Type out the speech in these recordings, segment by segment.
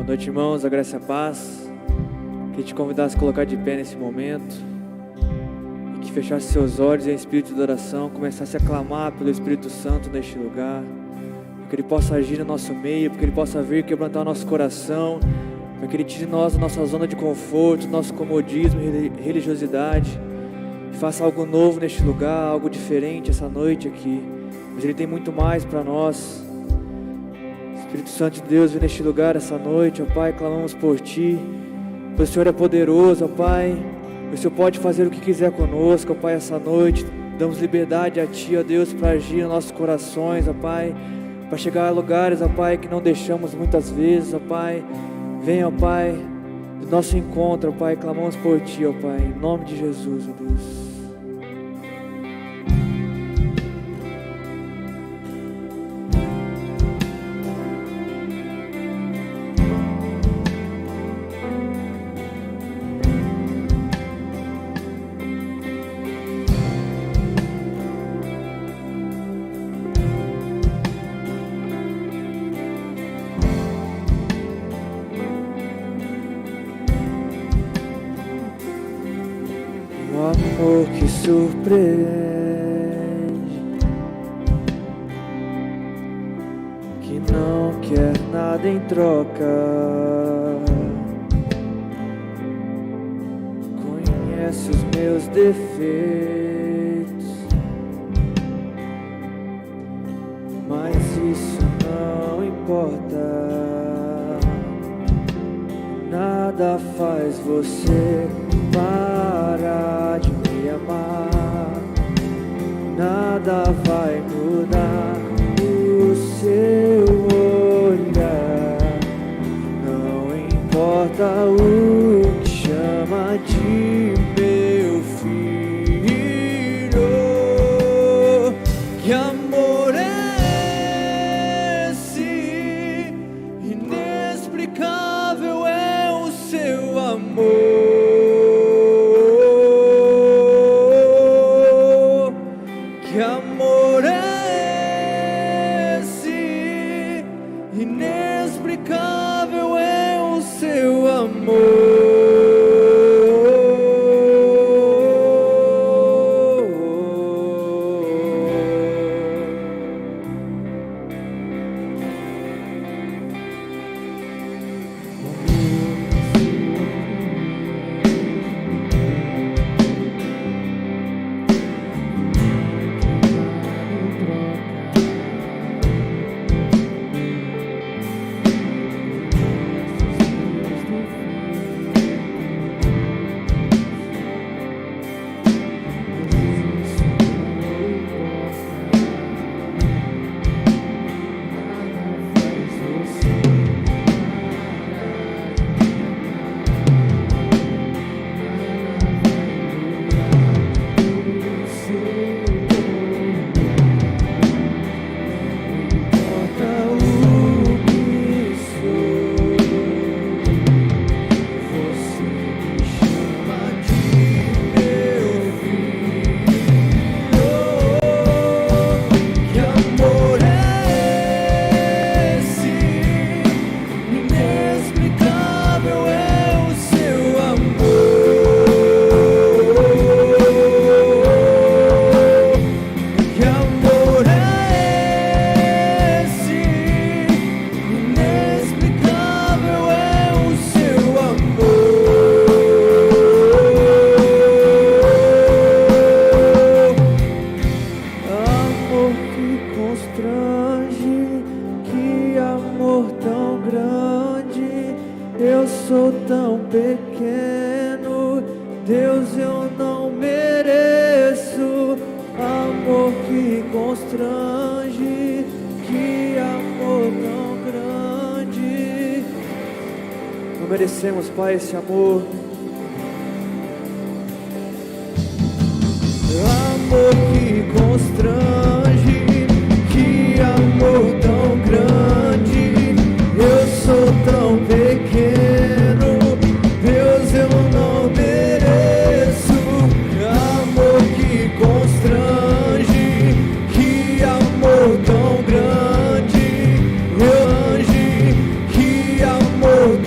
Boa noite, irmãos, a graça e a paz. Que te convidasse a colocar de pé nesse momento e que fechasse seus olhos em espírito de oração, começasse a clamar pelo Espírito Santo neste lugar, para que Ele possa agir no nosso meio, para que Ele possa vir quebrantar o nosso coração, para que Ele tire nós a nossa zona de conforto, nosso comodismo e religiosidade, e faça algo novo neste lugar, algo diferente essa noite aqui. Mas Ele tem muito mais para nós. Espírito Santo de Deus, vem neste lugar essa noite, ó Pai, clamamos por Ti. O Senhor é poderoso, ó Pai. O Senhor pode fazer o que quiser conosco, ó Pai, essa noite. Damos liberdade a Ti, ó Deus, para agir nos nossos corações, ó Pai, para chegar a lugares, ó Pai, que não deixamos muitas vezes, ó Pai. Venha, ó Pai, do nosso encontro, ó Pai, clamamos por Ti, ó Pai, em nome de Jesus, ó Deus. Amor que surpreende, que não quer nada em troca, conhece os meus defeitos, mas isso não importa. Nada faz você parar de me amar, nada vai mudar o seu olhar. Não importa o que chama de meu filho, que amor é esse, inexplicável é o seu amor. Que amor é esse, inexplicável é o seu amor. Que amor tão grande, eu sou tão pequeno, Deus, eu não mereço. Amor que constrange, que amor tão grande. Não merecemos, Pai, esse amor. Amor que constrange, que amor tão grande, eu sou tão pequeno, Deus, eu não mereço. Amor que constrange, que amor tão grande, que amor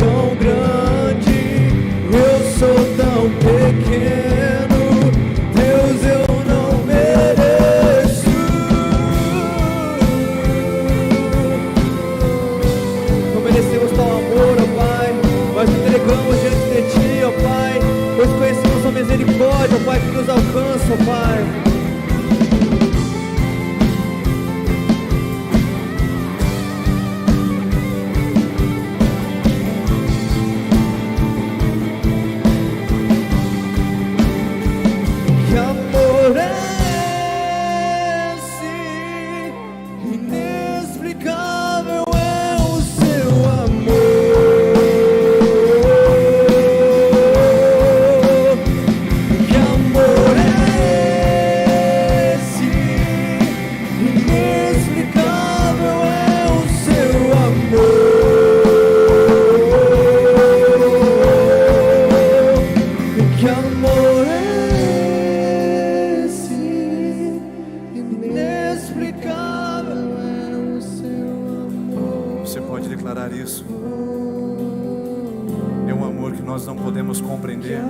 entender.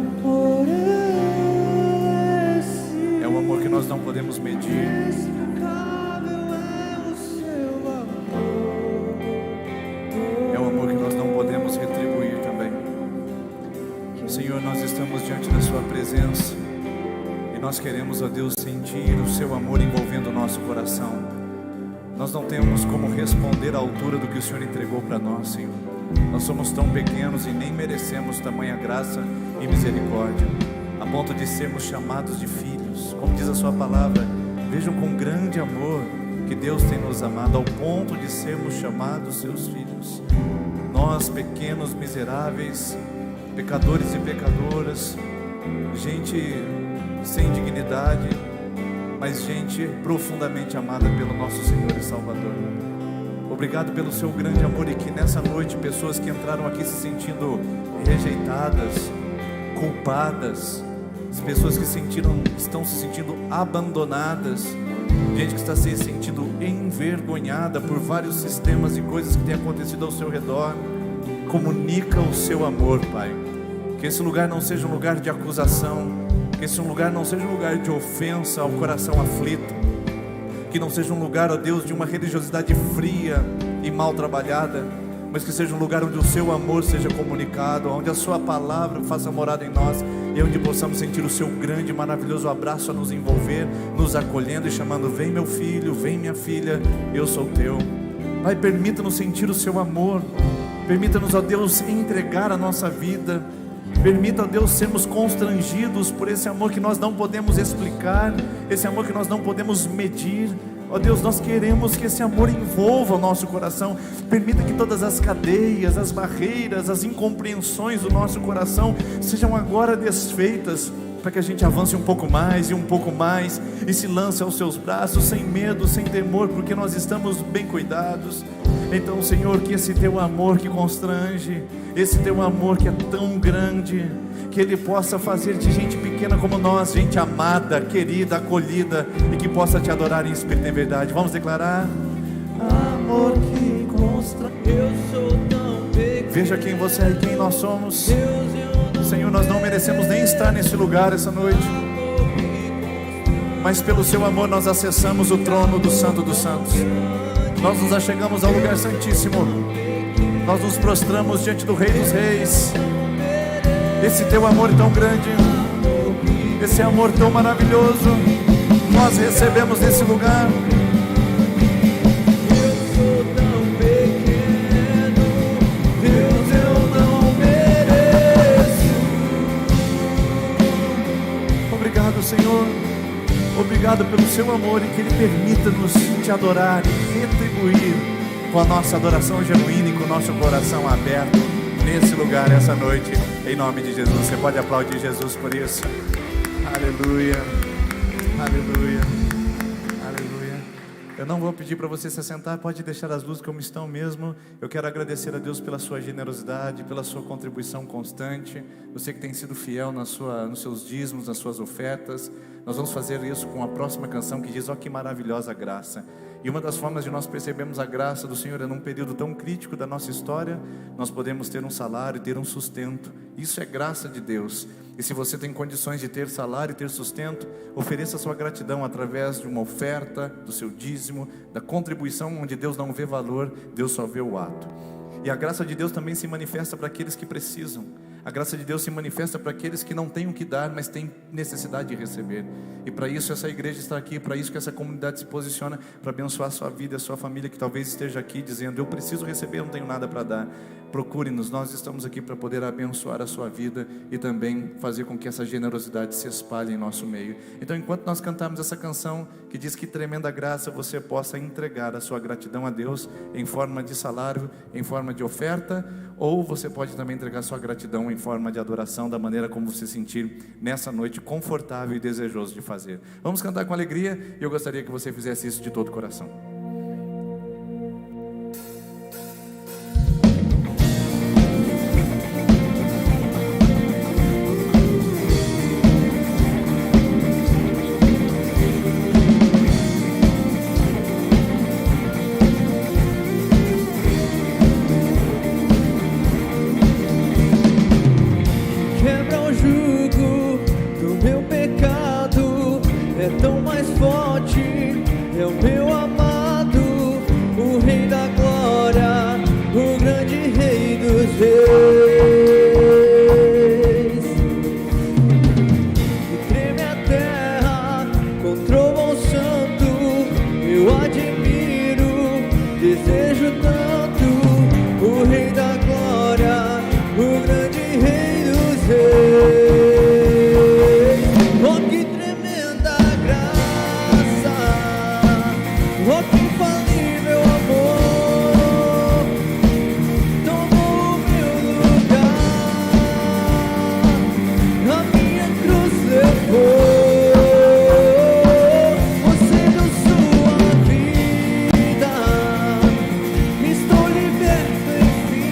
É um amor que nós não podemos medir. É um amor que nós não podemos retribuir também. Senhor, nós estamos diante da sua presença e nós queremos, ó Deus, sentir o seu amor envolvendo o nosso coração. Nós não temos como responder à altura do que o Senhor entregou para nós, Senhor. Nós somos tão pequenos e nem merecemos tamanha graça e misericórdia, a ponto de sermos chamados de filhos. Como diz a sua palavra, vejam com grande amor que Deus tem nos amado, ao ponto de sermos chamados seus filhos. Nós, pequenos, miseráveis, pecadores e pecadoras, gente sem dignidade, mas gente profundamente amada pelo nosso Senhor e Salvador. Obrigado pelo seu grande amor, e que nessa noite pessoas que entraram aqui se sentindo rejeitadas, culpadas, as pessoas que estão se sentindo abandonadas, gente que está se sentindo envergonhada por vários sistemas e coisas que têm acontecido ao seu redor, comunica o seu amor, Pai. Que esse lugar não seja um lugar de acusação, que esse lugar não seja um lugar de ofensa ao coração aflito, que não seja um lugar, ó Deus, de uma religiosidade fria e mal trabalhada, mas que seja um lugar onde o seu amor seja comunicado, onde a sua palavra faça morada em nós, e onde possamos sentir o seu grande e maravilhoso abraço a nos envolver, nos acolhendo e chamando: vem meu filho, vem minha filha, eu sou teu. Pai, permita-nos sentir o seu amor, permita-nos, ó Deus, entregar a nossa vida, permita, ó Deus, sermos constrangidos por esse amor que nós não podemos explicar, esse amor que nós não podemos medir. Ó Deus, nós queremos que esse amor envolva o nosso coração. Permita que todas as cadeias, as barreiras, as incompreensões do nosso coração sejam agora desfeitas, para que a gente avance um pouco mais e um pouco mais, e se lance aos seus braços, sem medo, sem temor, porque nós estamos bem cuidados. Então, Senhor, que esse teu amor que constrange, esse teu amor que é tão grande, que ele possa fazer de gente pequena como nós, gente amada, querida, acolhida, e que possa te adorar em espírito e em verdade. Vamos declarar: amor que constrange. Eu sou tão pequeno. Veja quem você é e quem nós somos. Senhor, nós não merecemos nem estar nesse lugar essa noite, mas pelo seu amor nós acessamos o trono do Santo dos Santos. Nós nos achegamos ao lugar santíssimo, nós nos prostramos diante do Rei dos Reis. Esse teu amor tão grande, esse amor tão maravilhoso, nós recebemos nesse lugar. Eu sou tão pequeno, Deus, eu não mereço. Obrigado, Senhor. Obrigado pelo seu amor, e que ele permita-nos te adorar e retribuir com a nossa adoração genuína e com o nosso coração aberto nesse lugar, essa noite, em nome de Jesus. Você pode aplaudir Jesus por isso. Aleluia, aleluia, aleluia. Eu não vou pedir para você se assentar, pode deixar as luzes como estão mesmo. Eu quero agradecer a Deus pela sua generosidade, pela sua contribuição constante. Você que tem sido fiel nos seus dízimos, nas suas ofertas. Nós vamos fazer isso com a próxima canção, que diz: ó, que maravilhosa graça. E uma das formas de nós percebermos a graça do Senhor é num período tão crítico da nossa história, nós podemos ter um salário, ter um sustento. Isso é graça de Deus. E se você tem condições de ter salário e ter sustento, ofereça a sua gratidão através de uma oferta, do seu dízimo, da contribuição, onde Deus não vê valor, Deus só vê o ato. E a graça de Deus também se manifesta para aqueles que precisam. A graça de Deus se manifesta para aqueles que não têm o que dar, mas têm necessidade de receber. E para isso essa igreja está aqui, para isso que essa comunidade se posiciona, para abençoar a sua vida, a sua família, que talvez esteja aqui dizendo: eu preciso receber, eu não tenho nada para dar. Procure-nos, nós estamos aqui para poder abençoar a sua vida e também fazer com que essa generosidade se espalhe em nosso meio. Então, enquanto nós cantamos essa canção que diz que tremenda graça, você possa entregar a sua gratidão a Deus em forma de salário, em forma de oferta, ou você pode também entregar a sua gratidão em forma de adoração, da maneira como você sentir nessa noite confortável e desejoso de fazer. Vamos cantar com alegria, e eu gostaria que você fizesse isso de todo o coração. Quebra o juízo forte, é o meu amado, o Rei da glória, o grande Rei dos reis. E treme a terra com trovão santo, eu admiro, desejo tanto o Rei da glória, o grande Rei dos reis. Oh, que tremenda graça, oh, que infalível amor, tomou o meu lugar, a minha cruz levou, você deu sua vida, estou liberto enfim.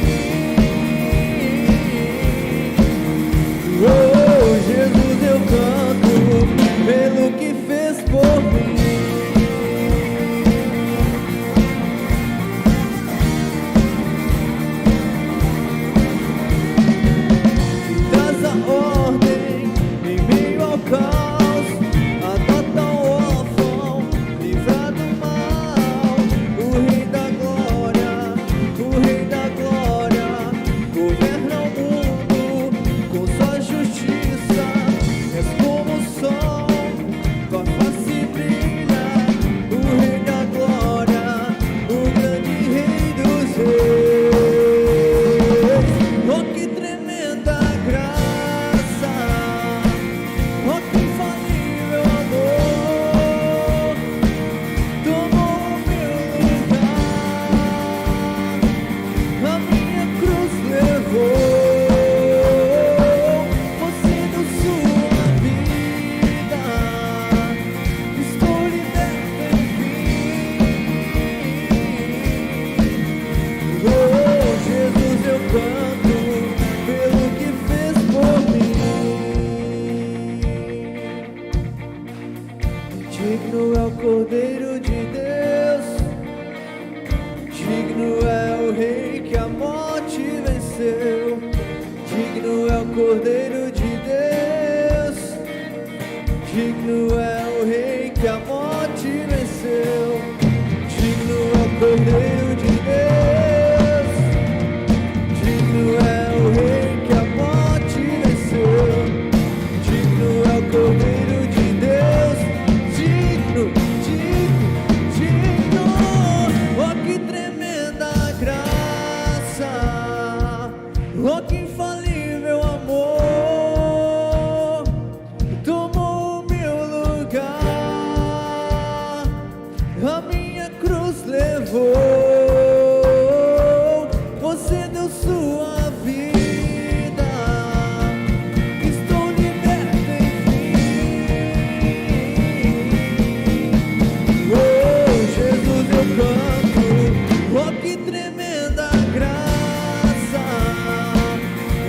Oh, Jesus, eu canto pelo que fez por mim. Traz a ordem em meio ao caos, adota o órfão, livra do mal. O Rei da glória, o Rei da glória, governa o mundo com sua justiça. És como o sol, tua face brilha. O Rei da glória, o grande Rei dos reis. Oh, que tremenda graça, oh, que infalível amor, tomou o meu lugar, a minha cruz levou, você deu sua vida, estou liberto enfim. Oh, Jesus, eu canto pelo que fez por mim. Digno é o Cordeiro de Deus, digno é o Rei que a morte venceu. Digno é o Cordeiro de Deus, digno é o Rei que a morte venceu. Digno é o Cordeiro de Deus, digno é o Rei que a morte venceu. Digno é o Cordeiro de Deus, digno, digno, digno. Oh, que tremenda graça, oh, que infalível amor, tomou o meu lugar, a minha cruz levou, você deu sua vida, estou liberto enfim. Oh, Jesus, eu canto, oh, que tremenda graça,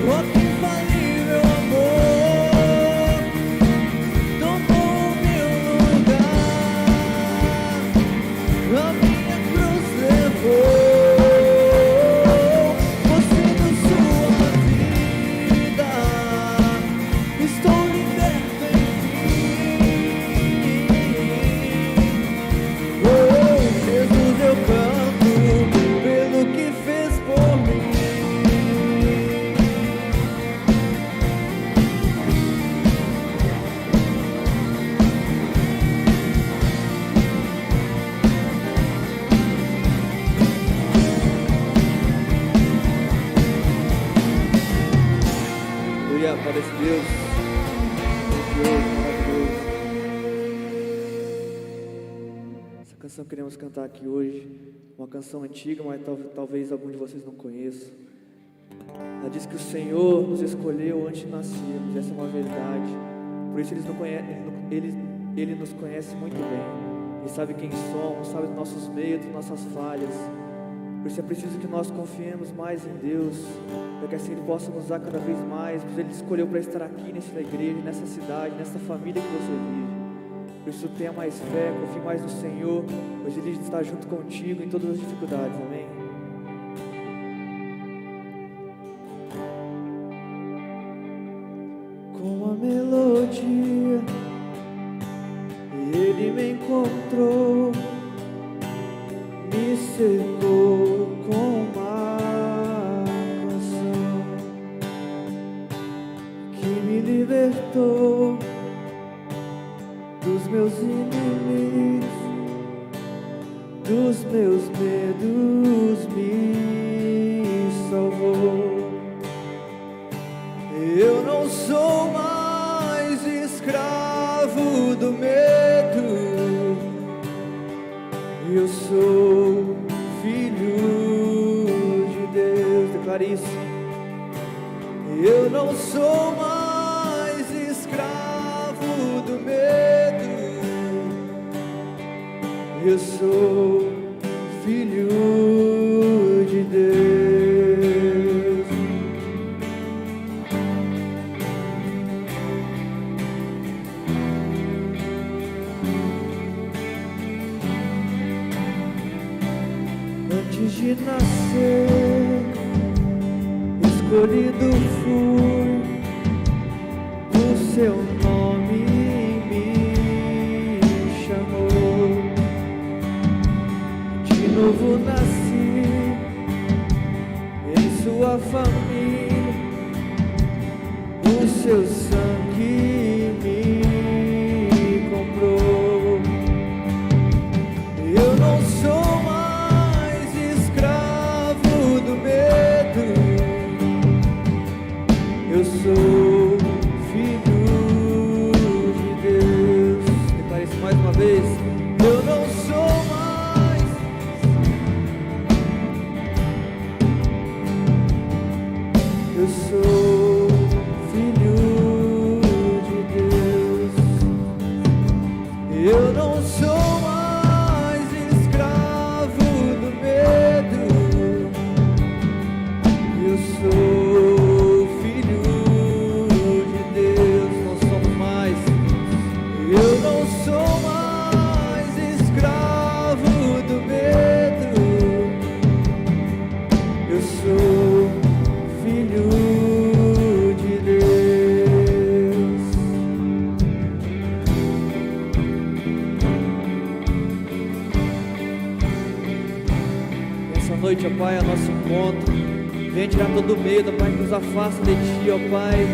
oh, que infalível amor, tomou o meu lugar, a minha cruz levou, você deu sua vida, estou liberto enfim. Oh, Jesus, eu canto pelo que fez por mim. Aleluia, Pai de Deus, grandioso, maravilhoso. Essa canção que queremos cantar aqui hoje, uma canção antiga, mas talvez algum de vocês não conheçam. Ela diz que o Senhor nos escolheu antes de nascermos, essa é uma verdade. Por isso Ele nos conhece muito bem. Ele sabe quem somos, sabe dos nossos medos, nossas falhas. Por isso é preciso que nós confiemos mais em Deus, para que assim Ele possa nos usar cada vez mais, pois Ele escolheu para estar aqui nessa igreja, nessa cidade, nessa família que você vive. Por isso tenha mais fé, confie mais no Senhor, pois Ele está junto contigo em todas as dificuldades, amém? Com a melodia, Ele me encontrou, me cercou com uma canção que me libertou dos meus inimigos, dos meus medos, me salvou. Eu não sou mais escravo do medo, eu sou filho de Deus. Declare isso. Eu não sou mais escravo do medo, eu sou filho de Deus. Antes de nascer, escolhido fui, o seu nome me chamou. De novo nasci em sua família, o seu sangue me comprou. Eu não sou mais escravo do medo, eu sou filho de Deus. Declare isso mais uma vez. Eu não sou mais, eu sou filho de Deus. Eu não sou mais escravo do medo, eu sou filho de Deus. Não somos mais. Eu não sou mais escravo do medo, eu sou filho de Deus. Essa noite, ó Pai, é o nosso encontro. Vem tirar todo o medo, ó Pai, que nos afasta de Ti, ó Pai.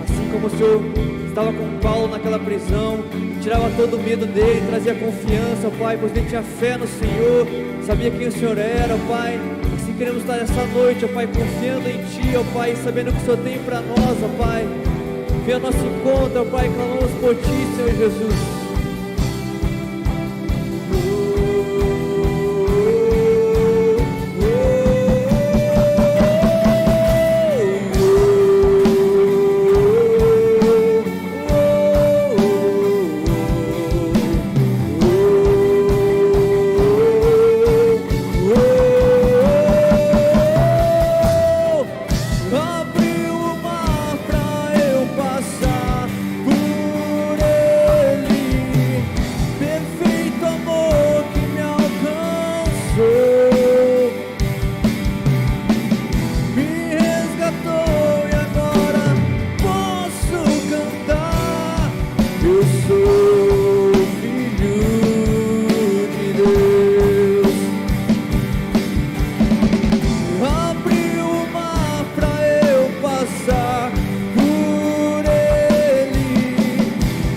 Assim como o Senhor estava com Paulo naquela prisão, tirava todo o medo dele, trazia confiança, ó Pai, pois ele tinha fé no Senhor, sabia quem o Senhor era, ó Pai. Assim queremos estar essa noite, ó Pai, confiando em Ti, ó Pai, sabendo o que o Senhor tem para nós, ó Pai. Vem ao nosso encontro, ó Pai, clamamos por Ti, Senhor Jesus. Abriu o mar pra eu passar por ele, perfeito amor que me alcançou, me resgatou e agora posso cantar. Eu sou filho de Deus. Abriu o mar pra eu passar por ele,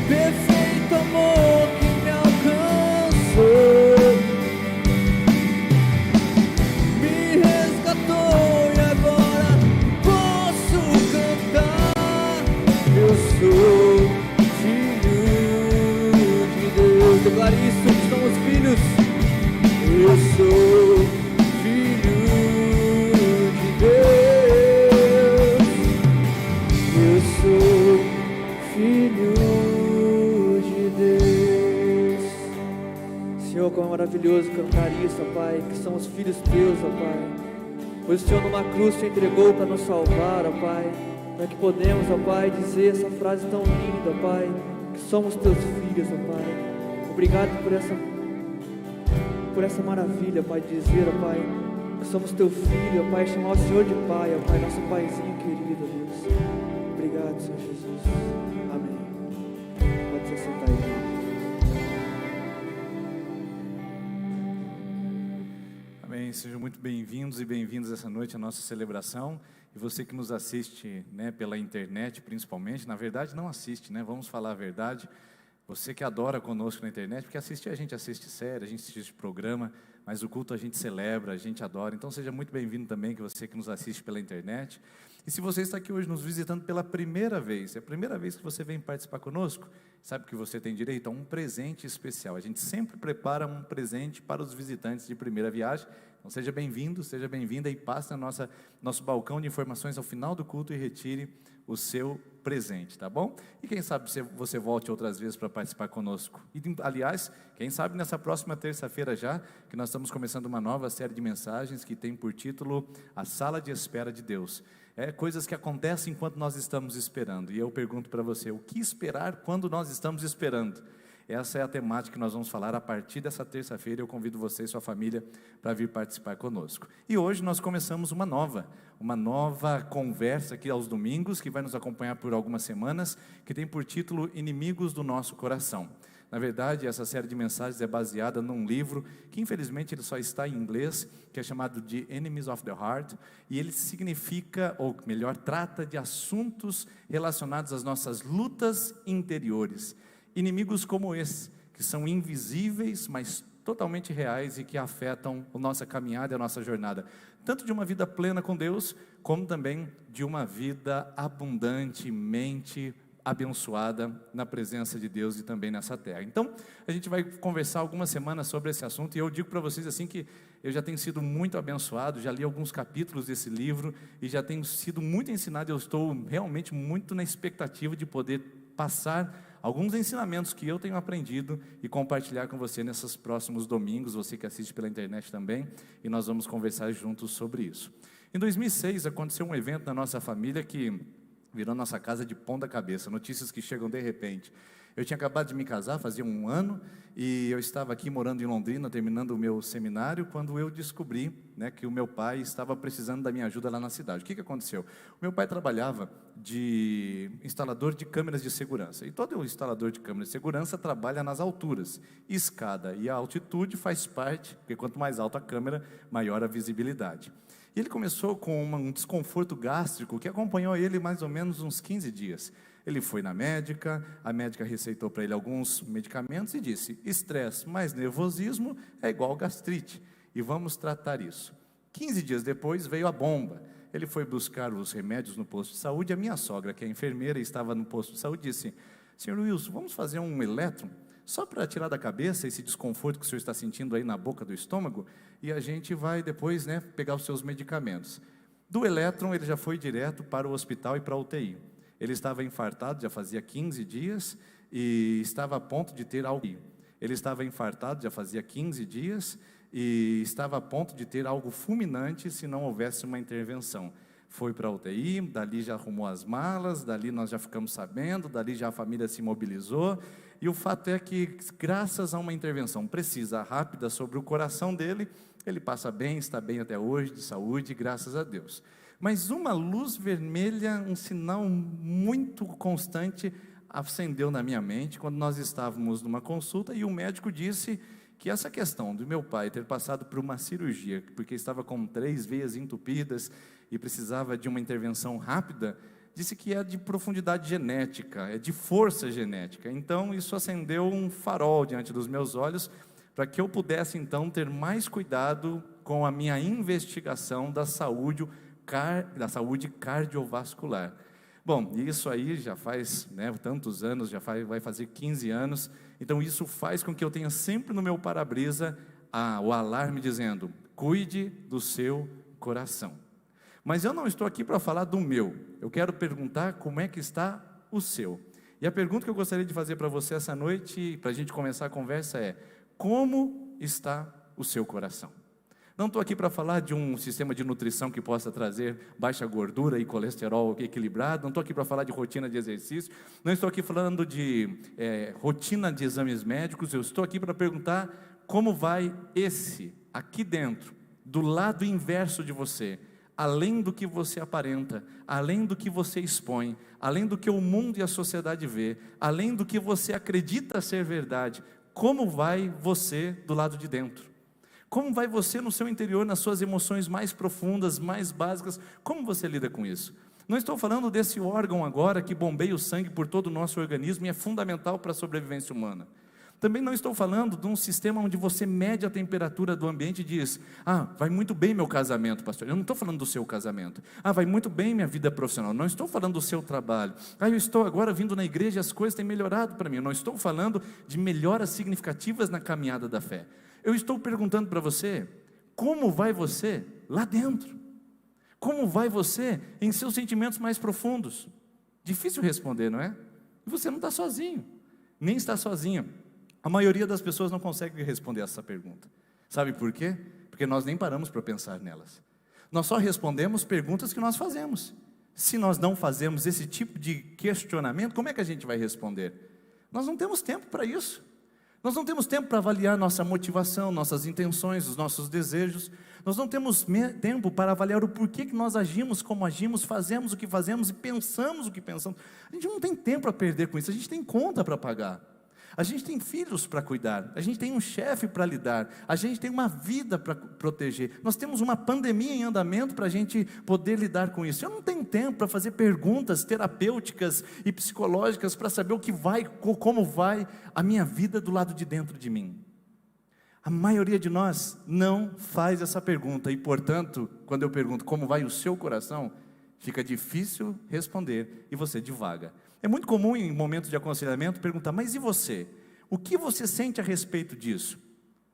perfeito amor que me alcançou, me resgatou e agora posso cantar. Eu sou filho de Deus. Declare isso, que somos filhos. Eu sou filho de Deus. Eu sou filho de Deus. Senhor, como é maravilhoso cantar isso, ó Pai, que somos filhos Teus, ó Pai. Pois o Senhor numa cruz te entregou para nos salvar, ó Pai, para que podemos, ó Pai, dizer essa frase tão linda, ó Pai, que somos Teus filhos, ó Pai. Obrigado por essa maravilha, Pai, de dizer, ó Pai, que somos Teu filho, ó Pai, chamar o Senhor de Pai, ó Pai, nosso Paizinho querido, Deus. Obrigado, Senhor Jesus. Amém. Pode ser você sentar aí. Amém, sejam muito bem-vindos e bem-vindas essa noite à nossa celebração. E você que nos assiste, né, pela internet principalmente, na verdade não assiste, né, vamos falar a verdade. Você que adora conosco na internet, porque assistir a gente assiste série, a gente assiste programa, mas o culto a gente celebra, a gente adora. Então seja muito bem-vindo também, que você que nos assiste pela internet. E se você está aqui hoje nos visitando pela primeira vez, é a primeira vez que você vem participar conosco, sabe que você tem direito a um presente especial. A gente sempre prepara um presente para os visitantes de primeira viagem. Então seja bem-vindo, seja bem-vinda e passe no nosso balcão de informações ao final do culto e retire o seu presente, tá bom? E quem sabe você volte outras vezes para participar conosco. E, aliás, quem sabe nessa próxima terça-feira já, que nós estamos começando uma nova série de mensagens que tem por título A Sala de Espera de Deus. Coisas que acontecem enquanto nós estamos esperando. E eu pergunto para você, o que esperar quando nós estamos esperando? Essa é a temática que nós vamos falar a partir dessa terça-feira. Eu convido você e sua família para vir participar conosco. E hoje nós começamos uma nova conversa aqui aos domingos, que vai nos acompanhar por algumas semanas, que tem por título Inimigos do Nosso Coração. Na verdade, essa série de mensagens é baseada num livro que infelizmente ele só está em inglês, que é chamado de Enemies of the Heart, e ele significa, ou melhor, trata de assuntos relacionados às nossas lutas interiores. Inimigos como esse, que são invisíveis, mas totalmente reais e que afetam a nossa caminhada e a nossa jornada, tanto de uma vida plena com Deus, como também de uma vida abundantemente abençoada na presença de Deus e também nessa terra. Então, a gente vai conversar algumas semanas sobre esse assunto, e eu digo para vocês assim que eu já tenho sido muito abençoado, já li alguns capítulos desse livro, e já tenho sido muito ensinado. Eu estou realmente muito na expectativa de poder passar alguns ensinamentos que eu tenho aprendido e compartilhar com você nesses próximos domingos, você que assiste pela internet também, e nós vamos conversar juntos sobre isso. Em 2006 aconteceu um evento na nossa família que virou nossa casa de ponta cabeça, notícias que chegam de repente. Eu tinha acabado de me casar, fazia um ano, e eu estava aqui morando em Londrina, terminando o meu seminário, quando eu descobri, né, que o meu pai estava precisando da minha ajuda lá na cidade. O que aconteceu? O meu pai trabalhava de instalador de câmeras de segurança, e todo instalador de câmeras de segurança trabalha nas alturas, escada e a altitude faz parte, porque quanto mais alta a câmera, maior a visibilidade. E ele começou com um desconforto gástrico que acompanhou ele mais ou menos uns 15 dias. Ele foi na médica, a médica receitou para ele alguns medicamentos e disse: estresse mais nervosismo é igual gastrite, e vamos tratar isso. 15 dias depois veio a bomba. Ele foi buscar os remédios no posto de saúde. A minha sogra, que é enfermeira e estava no posto de saúde, disse: senhor Wilson, vamos fazer um elétron, só para tirar da cabeça esse desconforto que o senhor está sentindo aí na boca do estômago, e a gente vai depois, né, pegar os seus medicamentos. Do elétron ele já foi direto para o hospital e para a UTI. Ele estava infartado, já fazia 15 dias, e estava a ponto de ter algo. Ele estava infartado, já fazia 15 dias, e estava a ponto de ter algo fulminante se não houvesse uma intervenção. Foi para a UTI, dali já arrumou as malas, dali nós já ficamos sabendo, dali já a família se mobilizou, e o fato é que, graças a uma intervenção precisa, rápida, sobre o coração dele, ele passa bem, está bem até hoje, de saúde, graças a Deus. Mas uma luz vermelha, um sinal muito constante, acendeu na minha mente, quando nós estávamos numa consulta, e o médico disse que essa questão do meu pai ter passado por uma cirurgia, porque estava com 3 veias entupidas, e precisava de uma intervenção rápida, disse que é de profundidade genética, é de força genética. Então isso acendeu um farol diante dos meus olhos, para que eu pudesse então ter mais cuidado com a minha investigação da saúde cardiovascular. Bom, isso aí já faz, né, tantos anos, vai fazer 15 anos, então isso faz com que eu tenha sempre no meu para-brisa o alarme dizendo: cuide do seu coração. Mas eu não estou aqui para falar do meu, eu quero perguntar como é que está o seu. E a pergunta que eu gostaria de fazer para você essa noite, para a gente começar a conversa, é: como está o seu coração? Não estou aqui para falar de um sistema de nutrição que possa trazer baixa gordura e colesterol equilibrado, não estou aqui para falar de rotina de exercício, não estou aqui falando de rotina de exames médicos, eu estou aqui para perguntar como vai aqui dentro, do lado inverso de você, além do que você aparenta, além do que você expõe, além do que o mundo e a sociedade vê, além do que você acredita ser verdade, como vai você do lado de dentro? Como vai você no seu interior, nas suas emoções mais profundas, mais básicas? Como você lida com isso? Não estou falando desse órgão agora que bombeia o sangue por todo o nosso organismo e é fundamental para a sobrevivência humana. Também não estou falando de um sistema onde você mede a temperatura do ambiente e diz: vai muito bem meu casamento, pastor. Eu não estou falando do seu casamento. Vai muito bem minha vida profissional. Não estou falando do seu trabalho. Eu estou agora vindo na igreja e as coisas têm melhorado para mim. Eu não estou falando de melhoras significativas na caminhada da fé. Eu estou perguntando para você, como vai você lá dentro? Como vai você em seus sentimentos mais profundos? Difícil responder, não é? E você não está sozinho, nem está sozinho. A maioria das pessoas não consegue responder essa pergunta. Sabe por quê? Porque nós nem paramos para pensar nelas. Nós só respondemos perguntas que nós fazemos. Se nós não fazemos esse tipo de questionamento, como é que a gente vai responder? Nós não temos tempo para isso. Nós não temos tempo para avaliar nossa motivação, nossas intenções, os nossos desejos. Nós não temos tempo para avaliar o porquê que nós agimos como agimos, fazemos o que fazemos e pensamos o que pensamos. A gente não tem tempo a perder com isso, a gente tem conta para pagar. A gente tem filhos para cuidar, a gente tem um chefe para lidar, a gente tem uma vida para proteger. Nós temos uma pandemia em andamento para a gente poder lidar com isso. Eu não tenho tempo para fazer perguntas terapêuticas e psicológicas para saber o que vai, como vai a minha vida do lado de dentro de mim. A maioria de nós não faz essa pergunta e, portanto, quando eu pergunto como vai o seu coração, fica difícil responder e você divaga. É muito comum em momentos de aconselhamento perguntar: mas e você? O que você sente a respeito disso?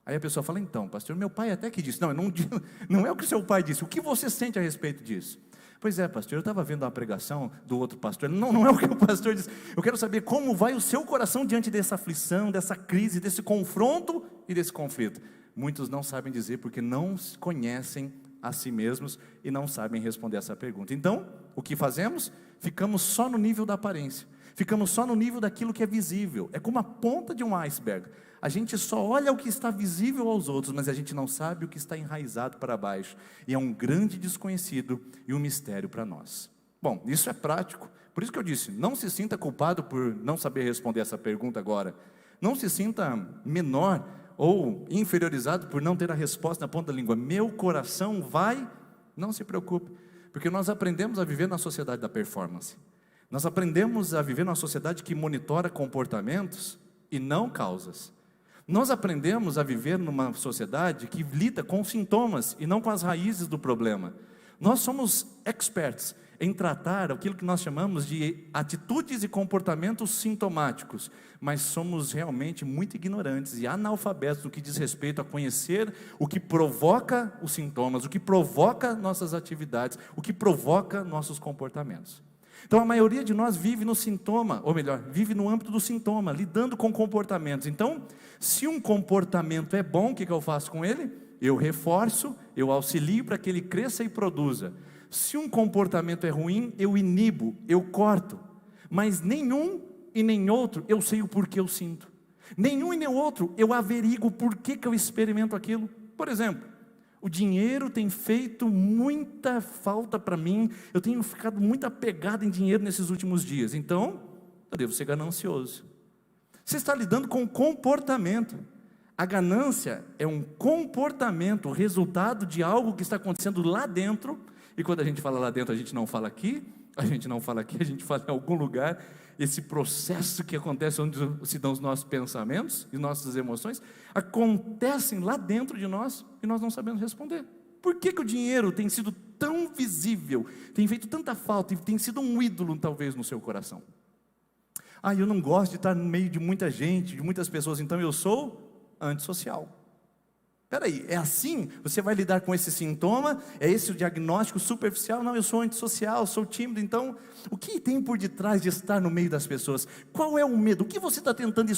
Aí a pessoa fala: então, pastor, meu pai até que disse. Não é o que seu pai disse. O que você sente a respeito disso? Pois é, pastor, eu estava vendo uma pregação do outro pastor. Não é o que o pastor disse. Eu quero saber como vai o seu coração diante dessa aflição, dessa crise, desse confronto e desse conflito. Muitos não sabem dizer porque não conhecem a si mesmos e não sabem responder essa pergunta. Então, o que fazemos? Ficamos só no nível da aparência, ficamos só no nível daquilo que é visível. É como a ponta de um iceberg. A gente só olha o que está visível aos outros, mas a gente não sabe o que está enraizado para baixo, e é um grande desconhecido e um mistério para nós. Bom, isso é prático, por isso que eu disse, não se sinta culpado por não saber responder essa pergunta agora, não se sinta menor ou inferiorizado por não ter a resposta na ponta da língua. Meu coração vai, não se preocupe, porque nós aprendemos a viver na sociedade da performance. Nós aprendemos a viver numa sociedade que monitora comportamentos e não causas. Nós aprendemos a viver numa sociedade que lida com sintomas e não com as raízes do problema. Nós somos experts em tratar aquilo que nós chamamos de atitudes e comportamentos sintomáticos, mas somos realmente muito ignorantes e analfabetos no que diz respeito a conhecer o que provoca os sintomas, o que provoca nossas atividades, o que provoca nossos comportamentos. Então a maioria de nós vive no sintoma, ou melhor, vive no âmbito do sintoma, lidando com comportamentos. Então, se um comportamento é bom, o que eu faço com ele? Eu reforço, eu auxilio para que ele cresça e produza. Se um comportamento é ruim, eu inibo, eu corto. Mas nenhum e nem outro eu sei o porquê eu sinto. Nenhum e nem outro eu averigo o porquê que eu experimento aquilo. Por exemplo, o dinheiro tem feito muita falta para mim, eu tenho ficado muito apegado em dinheiro nesses últimos dias, então eu devo ser ganancioso. Você está lidando com comportamento. A ganância é um comportamento, o resultado de algo que está acontecendo lá dentro, e quando a gente fala lá dentro, a gente não fala aqui, a gente fala em algum lugar. Esse processo que acontece onde se dão os nossos pensamentos e nossas emoções, acontecem lá dentro de nós e nós não sabemos responder. Por que o dinheiro tem sido tão visível, tem feito tanta falta e tem sido um ídolo talvez no seu coração? Eu não gosto de estar no meio de muita gente, de muitas pessoas, então eu sou antissocial. Peraí, é assim? Você vai lidar com esse sintoma? É esse o diagnóstico superficial? Não, eu sou antissocial, sou tímido. Então, o que tem por detrás de estar no meio das pessoas? Qual é o medo? O que você está tentando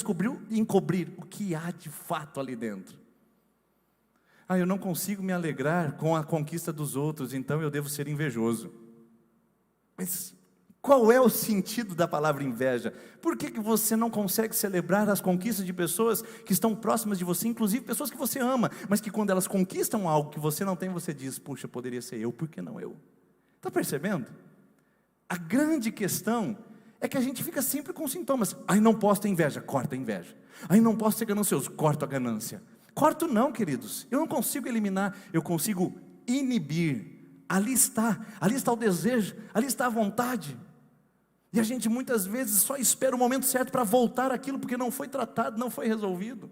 encobrir? O que há de fato ali dentro? Eu não consigo me alegrar com a conquista dos outros, então eu devo ser invejoso. Mas Qual é o sentido da palavra inveja? Por que você não consegue celebrar as conquistas de pessoas que estão próximas de você, inclusive pessoas que você ama, mas que quando elas conquistam algo que você não tem, você diz, puxa, poderia ser eu, por que não eu? Está percebendo? A grande questão é que a gente fica sempre com sintomas. Aí não posso ter inveja, corta a inveja. Aí não posso ser ganancioso, corto a ganância. Corto não, queridos, eu não consigo eliminar, eu consigo inibir. Ali está o desejo, ali está a vontade. E a gente muitas vezes só espera o momento certo para voltar àquilo, porque não foi tratado, não foi resolvido.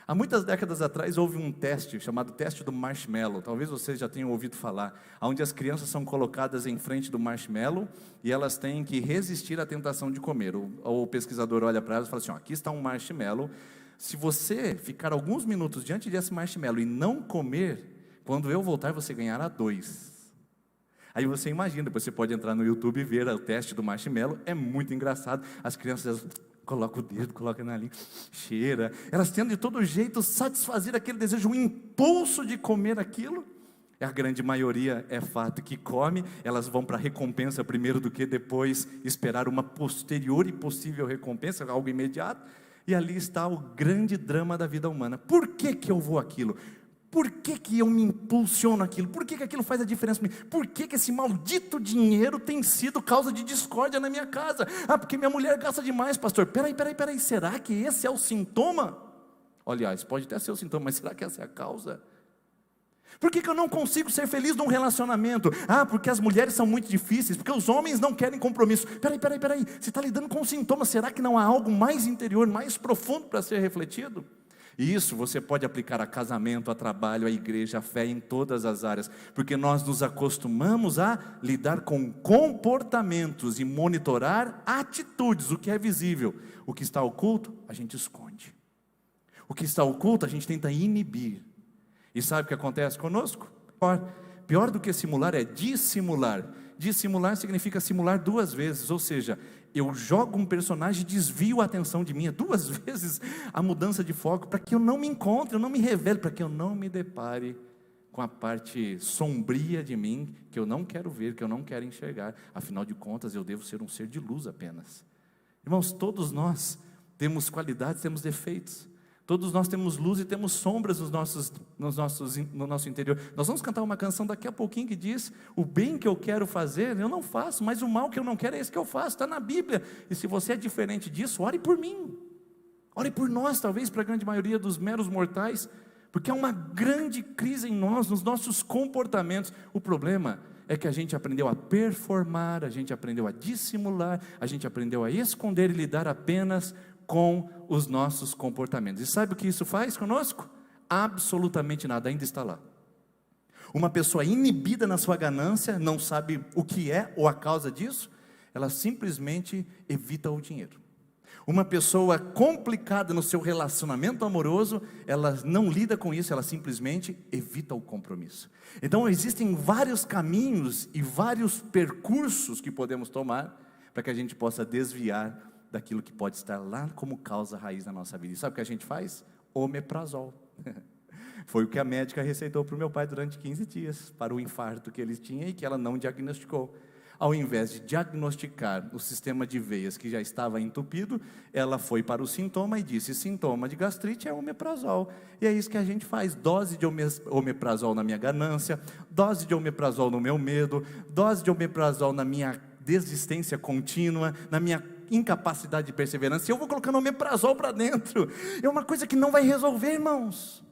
Há muitas décadas atrás houve um teste, chamado teste do marshmallow. Talvez vocês já tenham ouvido falar. Onde as crianças são colocadas em frente do marshmallow e elas têm que resistir à tentação de comer. O pesquisador olha para elas e fala assim, aqui está um marshmallow. Se você ficar alguns minutos diante desse marshmallow e não comer, quando eu voltar você ganhará 2. Aí você imagina, depois você pode entrar no YouTube e ver o teste do marshmallow, é muito engraçado. As crianças colocam o dedo, colocam na língua, cheira. Elas tentam de todo jeito satisfazer aquele desejo, o impulso de comer aquilo. A grande maioria é fato que come, elas vão para a recompensa primeiro do que depois esperar uma posterior e possível recompensa, algo imediato. E ali está o grande drama da vida humana. Por que eu vou aquilo? Por que eu me impulsiono aquilo? Por que aquilo faz a diferença para mim? Por que esse maldito dinheiro tem sido causa de discórdia na minha casa? Porque minha mulher gasta demais, pastor. Peraí, será que esse é o sintoma? Aliás, pode até ser o sintoma, mas será que essa é a causa? Por que eu não consigo ser feliz num relacionamento? Porque as mulheres são muito difíceis, porque os homens não querem compromisso. Peraí, você está lidando com um sintoma, será que não há algo mais interior, mais profundo para ser refletido? E isso você pode aplicar a casamento, a trabalho, a igreja, a fé, em todas as áreas, porque nós nos acostumamos a lidar com comportamentos e monitorar atitudes, o que é visível. O que está oculto, a gente esconde. O que está oculto, a gente tenta inibir. E sabe o que acontece conosco? Pior do que simular é dissimular. Dissimular significa simular 2 vezes, ou seja, eu jogo um personagem e desvio a atenção de mim, 2 vezes a mudança de foco, para que eu não me encontre, eu não me revele, para que eu não me depare com a parte sombria de mim, que eu não quero ver, que eu não quero enxergar. Afinal de contas, eu devo ser um ser de luz apenas. Irmãos, todos nós temos qualidades, temos defeitos. Todos nós temos luz e temos sombras no nosso interior. Nós vamos cantar uma canção daqui a pouquinho que diz: o bem que eu quero fazer, eu não faço, mas o mal que eu não quero é esse que eu faço, está na Bíblia. E se você é diferente disso, ore por mim. Ore por nós, talvez para a grande maioria dos meros mortais, porque há uma grande crise em nós, nos nossos comportamentos. O problema é que a gente aprendeu a performar, a gente aprendeu a dissimular, a gente aprendeu a esconder e lidar apenas com os nossos comportamentos. E sabe o que isso faz conosco? Absolutamente nada, ainda está lá. Uma pessoa inibida na sua ganância, não sabe o que é ou a causa disso, ela simplesmente evita o dinheiro. Uma pessoa complicada no seu relacionamento amoroso, ela não lida com isso, ela simplesmente evita o compromisso. Então existem vários caminhos e vários percursos que podemos tomar para que a gente possa desviar daquilo que pode estar lá como causa raiz na nossa vida. E sabe o que a gente faz? Omeprazol. Foi o que a médica receitou para o meu pai durante 15 dias, para o infarto que ele tinha e que ela não diagnosticou. Ao invés de diagnosticar o sistema de veias que já estava entupido, ela foi para o sintoma e disse: sintoma de gastrite é omeprazol. E é isso que a gente faz: dose de omeprazol na minha ganância, dose de omeprazol no meu medo, dose de omeprazol na minha desistência contínua, na minha incapacidade de perseverança. Eu vou colocando omeprazol para dentro. É uma coisa que não vai resolver, irmãos.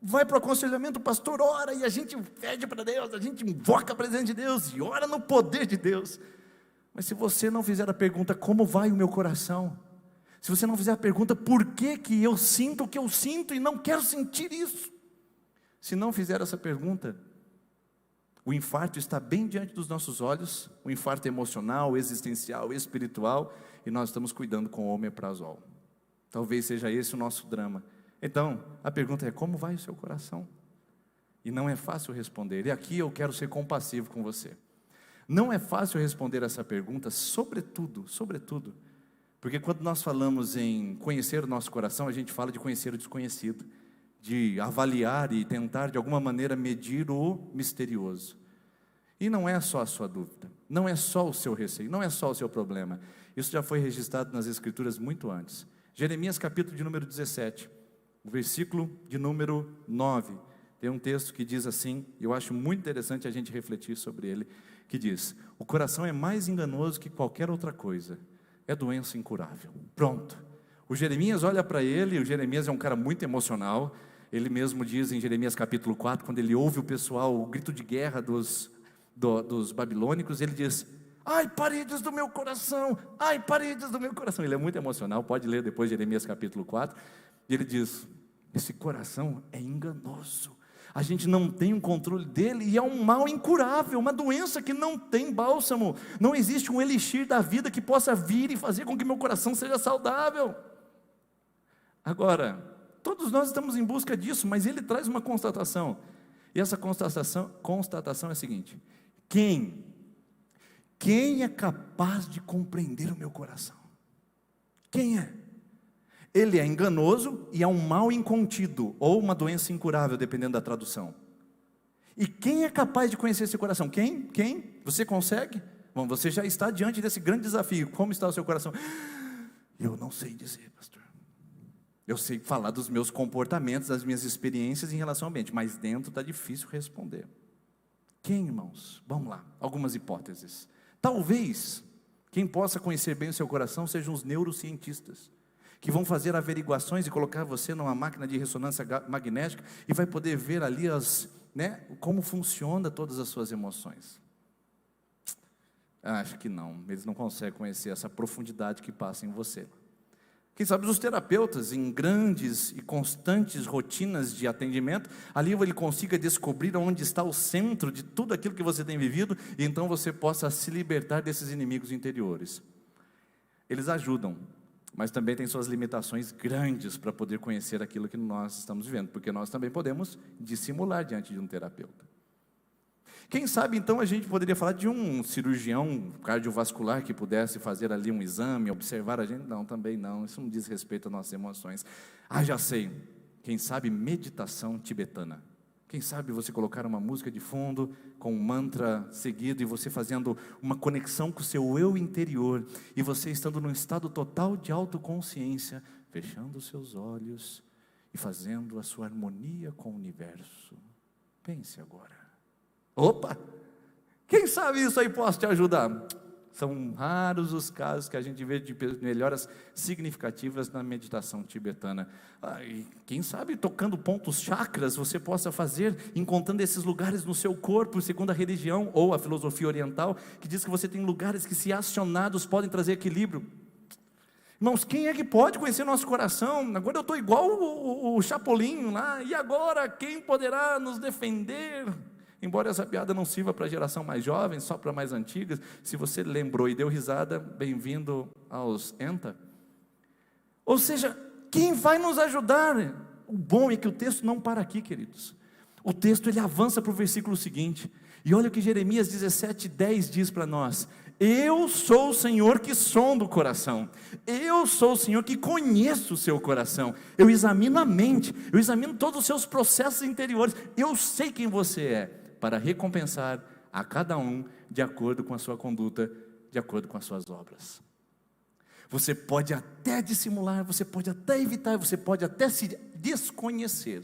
Vai para o aconselhamento, o pastor ora e a gente pede para Deus, a gente invoca a presença de Deus e ora no poder de Deus. Mas se você não fizer a pergunta: como vai o meu coração? Se você não fizer a pergunta: por que eu sinto o que eu sinto e não quero sentir isso? Se não fizer essa pergunta, o infarto está bem diante dos nossos olhos, o infarto emocional, existencial, espiritual, e nós estamos cuidando com o omeprazol. Talvez seja esse o nosso drama. Então, a pergunta é: como vai o seu coração? E não é fácil responder, e aqui eu quero ser compassivo com você. Não é fácil responder essa pergunta, sobretudo, porque quando nós falamos em conhecer o nosso coração, a gente fala de conhecer o desconhecido, de avaliar e tentar de alguma maneira medir o misterioso. E não é só a sua dúvida, não é só o seu receio, não é só o seu problema. Isso já foi registrado nas Escrituras muito antes. Jeremias capítulo de número 17, o versículo de número 9, tem um texto que diz assim, e eu acho muito interessante a gente refletir sobre ele, que diz: o coração é mais enganoso que qualquer outra coisa, é doença incurável. Pronto. O Jeremias olha para ele, o Jeremias é um cara muito emocional, ele mesmo diz em Jeremias capítulo 4, quando ele ouve o pessoal, o grito de guerra dos babilônicos, ele diz: ai, paredes do meu coração, ai, paredes do meu coração. Ele é muito emocional, pode ler depois Jeremias capítulo 4, e ele diz: esse coração é enganoso, a gente não tem um controle dele, e é um mal incurável, uma doença que não tem bálsamo, não existe um elixir da vida que possa vir e fazer com que meu coração seja saudável. Agora, todos nós estamos em busca disso, mas ele traz uma constatação, e essa constatação é a seguinte: quem é capaz de compreender o meu coração? Quem é? Ele é enganoso e é um mal incontido, ou uma doença incurável, dependendo da tradução. E quem é capaz de conhecer esse coração? Quem? Você consegue? Bom, você já está diante desse grande desafio. Como está o seu coração? Eu não sei dizer, pastor. Eu sei falar dos meus comportamentos, das minhas experiências em relação ao ambiente, mas dentro está difícil responder. Quem, irmãos? Vamos lá, algumas hipóteses. Talvez, quem possa conhecer bem o seu coração sejam os neurocientistas, que vão fazer averiguações e colocar você numa máquina de ressonância magnética e vai poder ver ali como funciona todas as suas emoções. Acho que não, eles não conseguem conhecer essa profundidade que passa em você. Quem sabe os terapeutas, em grandes e constantes rotinas de atendimento, ali ele consiga descobrir onde está o centro de tudo aquilo que você tem vivido, e então você possa se libertar desses inimigos interiores. Eles ajudam, mas também tem suas limitações grandes para poder conhecer aquilo que nós estamos vivendo, porque nós também podemos dissimular diante de um terapeuta. Quem sabe então a gente poderia falar de um cirurgião cardiovascular que pudesse fazer ali um exame, observar a gente? Não, também não, isso não diz respeito às nossas emoções. Já sei, quem sabe meditação tibetana. Quem sabe você colocar uma música de fundo, com um mantra seguido, e você fazendo uma conexão com o seu eu interior, e você estando num estado total de autoconsciência, fechando os seus olhos, e fazendo a sua harmonia com o universo. Pense agora. Opa! Quem sabe isso aí possa te ajudar? São raros os casos que a gente vê de melhoras significativas na meditação tibetana. E quem sabe tocando pontos chakras você possa fazer, encontrando esses lugares no seu corpo, segundo a religião ou a filosofia oriental, que diz que você tem lugares que, se acionados, podem trazer equilíbrio. Irmãos, quem é que pode conhecer nosso coração? Agora eu estou igual o Chapolin lá, e agora quem poderá nos defender? Embora essa piada não sirva para a geração mais jovem, só para mais antigas, se você lembrou e deu risada, bem-vindo aos ENTA. Ou seja, quem vai nos ajudar? O bom é que o texto não para aqui, queridos. O texto ele avança para o versículo seguinte, e olha o que Jeremias 17:10 diz para nós: eu sou o Senhor que sonda o coração, eu sou o Senhor que conheço o seu coração, eu examino a mente, eu examino todos os seus processos interiores, eu sei quem você é, para recompensar a cada um de acordo com a sua conduta, de acordo com as suas obras. Você pode até dissimular, você pode até evitar, você pode até se desconhecer,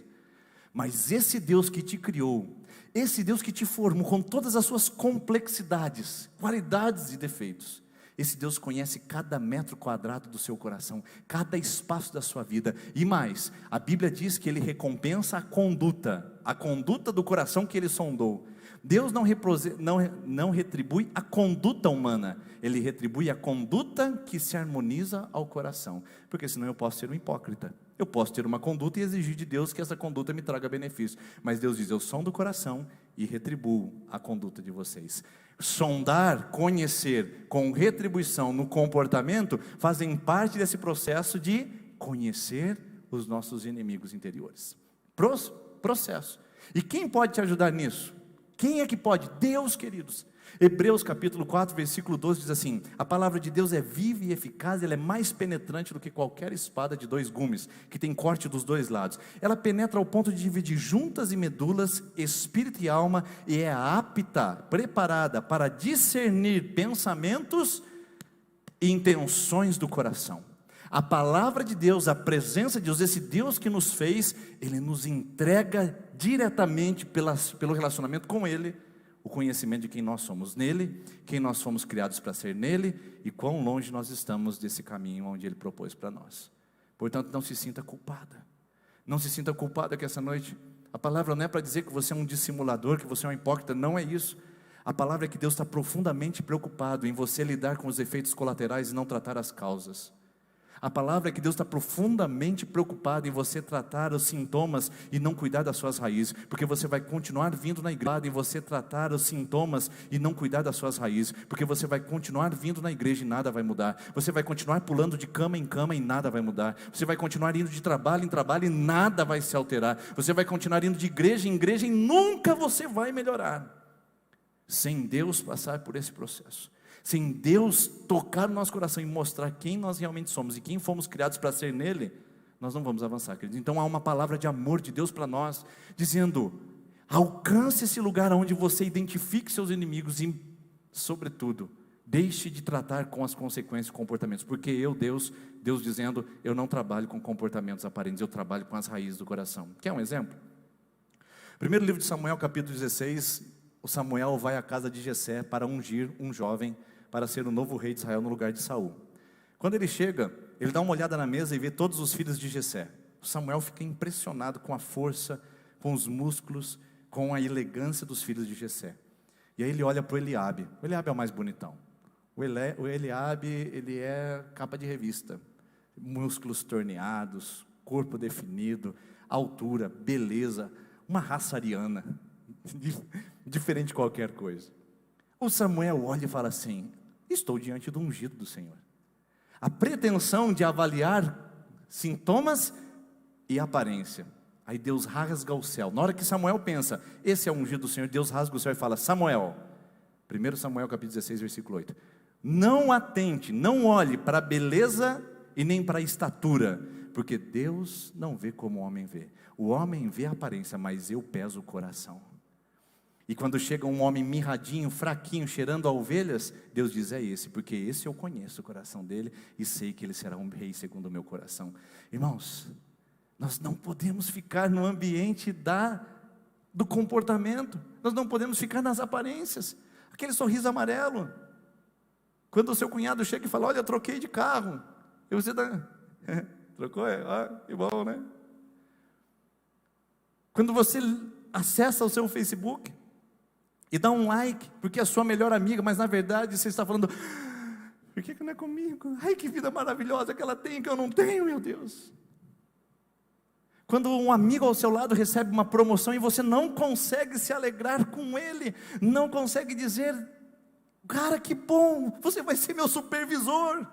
mas esse Deus que te criou, esse Deus que te formou com todas as suas complexidades, qualidades e defeitos, esse Deus conhece cada metro quadrado do seu coração, cada espaço da sua vida, e mais, a Bíblia diz que Ele recompensa a conduta do coração que Ele sondou. Deus não retribui a conduta humana, Ele retribui a conduta que se harmoniza ao coração, porque senão eu posso ser um hipócrita. Eu posso ter uma conduta e exigir de Deus que essa conduta me traga benefício, mas Deus diz: eu sondo o coração e retribuo a conduta de vocês. Sondar, conhecer, com retribuição no comportamento, fazem parte desse processo de conhecer os nossos inimigos interiores. Processo. E quem pode te ajudar nisso? Quem é que pode? Deus, queridos. Hebreus capítulo 4, versículo 12 diz assim: a palavra de Deus é viva e eficaz, ela é mais penetrante do que qualquer espada de 2 gumes, que tem corte dos 2 lados. Ela penetra ao ponto de dividir juntas e medulas, espírito e alma, e é apta, preparada para discernir pensamentos e intenções do coração. A palavra de Deus, a presença de Deus, esse Deus que nos fez, Ele nos entrega diretamente pelo relacionamento com Ele, o conhecimento de quem nós somos nele, quem nós fomos criados para ser nele, e quão longe nós estamos desse caminho onde Ele propôs para nós. Portanto, não se sinta culpada, não se sinta culpada que essa noite, a palavra não é para dizer que você é um dissimulador, que você é um hipócrita, não é isso. A palavra é que Deus está profundamente preocupado em você lidar com os efeitos colaterais e não tratar as causas. A palavra é que Deus está profundamente preocupado em você tratar os sintomas e não cuidar das suas raízes, porque você vai continuar vindo na igreja, em você tratar os sintomas e não cuidar das suas raízes, porque você vai continuar vindo na igreja e nada vai mudar, você vai continuar pulando de cama em cama e nada vai mudar, você vai continuar indo de trabalho em trabalho e nada vai se alterar, você vai continuar indo de igreja em igreja e nunca você vai melhorar, sem Deus passar por esse processo. Sem Deus tocar no nosso coração e mostrar quem nós realmente somos e quem fomos criados para ser nele, nós não vamos avançar, queridos. Então há uma palavra de amor de Deus para nós, dizendo: alcance esse lugar onde você identifique seus inimigos e, sobretudo, deixe de tratar com as consequências e comportamentos, porque Deus dizendo: eu não trabalho com comportamentos aparentes, eu trabalho com as raízes do coração. Quer um exemplo? Primeiro livro de Samuel, capítulo 16, o Samuel vai à casa de Jessé para ungir um jovem para ser o novo rei de Israel no lugar de Saul. Quando ele chega, ele dá uma olhada na mesa e vê todos os filhos de Jessé. Samuel fica impressionado com a força, com os músculos, com a elegância dos filhos de Jessé. E aí ele olha para o Eliabe. O Eliabe é o mais bonitão. O Eliabe, ele é capa de revista. Músculos torneados, corpo definido, altura, beleza, uma raça ariana, diferente de qualquer coisa. O Samuel olha e fala assim: estou diante do ungido do Senhor. A pretensão de avaliar sintomas e aparência. Aí Deus rasga o céu. Na hora que Samuel pensa, esse é o ungido do Senhor, Deus rasga o céu e fala: Samuel, 1 Samuel capítulo 16, versículo 8, não atente, não olhe para a beleza e nem para a estatura, porque Deus não vê como o homem vê. O homem vê a aparência, mas eu peso o coração. E quando chega um homem mirradinho, fraquinho, cheirando a ovelhas, Deus diz: é esse, porque esse eu conheço o coração dele e sei que ele será um rei segundo o meu coração. Irmãos, nós não podemos ficar no ambiente do comportamento, nós não podemos ficar nas aparências. Aquele sorriso amarelo, quando o seu cunhado chega e fala: olha, troquei de carro, e você trocou? Que bom, né? Quando você acessa o seu Facebook e dá um like, porque é a sua melhor amiga, mas na verdade você está falando: por que não é comigo? Ai, que vida maravilhosa que ela tem, que eu não tenho, meu Deus. Quando um amigo ao seu lado recebe uma promoção e você não consegue se alegrar com ele, não consegue dizer: cara, que bom, você vai ser meu supervisor.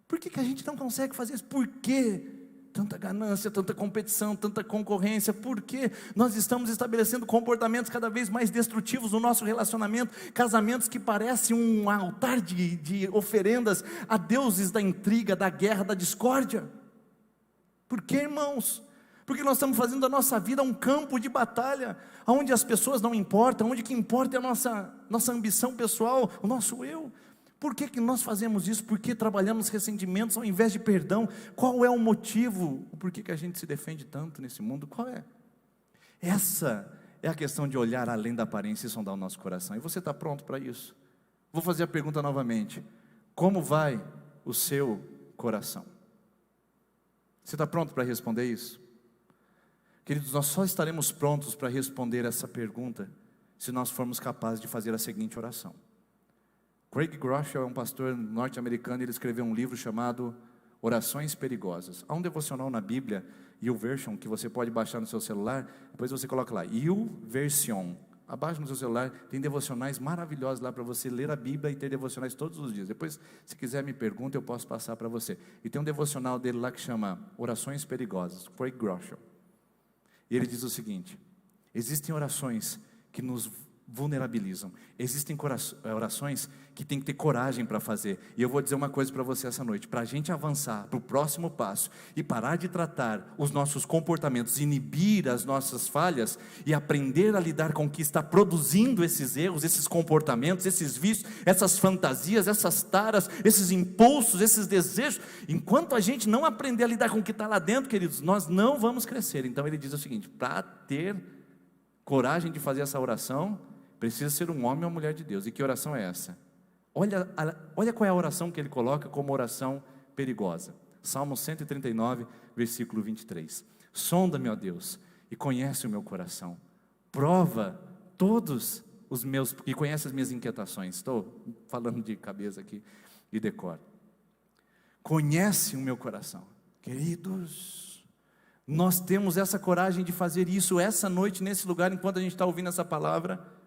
Por que a gente não consegue fazer isso? Por quê? Tanta ganância, tanta competição, tanta concorrência. Por que nós estamos estabelecendo comportamentos cada vez mais destrutivos no nosso relacionamento? Casamentos que parecem um altar de oferendas a deuses da intriga, da guerra, da discórdia. Por que, irmãos? Porque nós estamos fazendo da nossa vida um campo de batalha, onde as pessoas não importam, onde o que importa é a nossa ambição pessoal, o nosso eu. Por que nós fazemos isso? Por que trabalhamos ressentimentos ao invés de perdão? Qual é o motivo? Por que a gente se defende tanto nesse mundo? Qual é? Essa é a questão de olhar além da aparência e sondar o nosso coração. E você está pronto para isso? Vou fazer a pergunta novamente: como vai o seu coração? Você está pronto para responder isso? Queridos, nós só estaremos prontos para responder essa pergunta se nós formos capazes de fazer a seguinte oração. Craig Groeschel é um pastor norte-americano, ele escreveu um livro chamado Orações Perigosas. Há um devocional na Bíblia, YouVersion, que você pode baixar no seu celular, depois você coloca lá, YouVersion. Abaixo no seu celular, tem devocionais maravilhosos lá para você ler a Bíblia e ter devocionais todos os dias. Depois, se quiser me pergunta, eu posso passar para você. E tem um devocional dele lá que chama Orações Perigosas, Craig Groeschel. E ele diz o seguinte: existem orações que nos vulnerabilizam. Existem orações que tem que ter coragem para fazer. E eu vou dizer uma coisa para você essa noite: para a gente avançar para o próximo passo e parar de tratar os nossos comportamentos, inibir as nossas falhas e aprender a lidar com o que está produzindo esses erros, esses comportamentos, esses vícios, essas fantasias, essas taras, esses impulsos, esses desejos, enquanto a gente não aprender a lidar com o que está lá dentro, queridos, nós não vamos crescer. Então ele diz o seguinte: para ter coragem de fazer essa oração, precisa ser um homem ou uma mulher de Deus. E que oração é essa? Olha qual é a oração que ele coloca como oração perigosa. Salmo 139, versículo 23. Sonda-me, ó Deus, e conhece o meu coração. Prova todos os meus, e conhece as minhas inquietações. Estou falando de cabeça aqui e decoro. Conhece o meu coração. Queridos, nós temos essa coragem de fazer isso essa noite, nesse lugar, enquanto a gente está ouvindo essa palavra.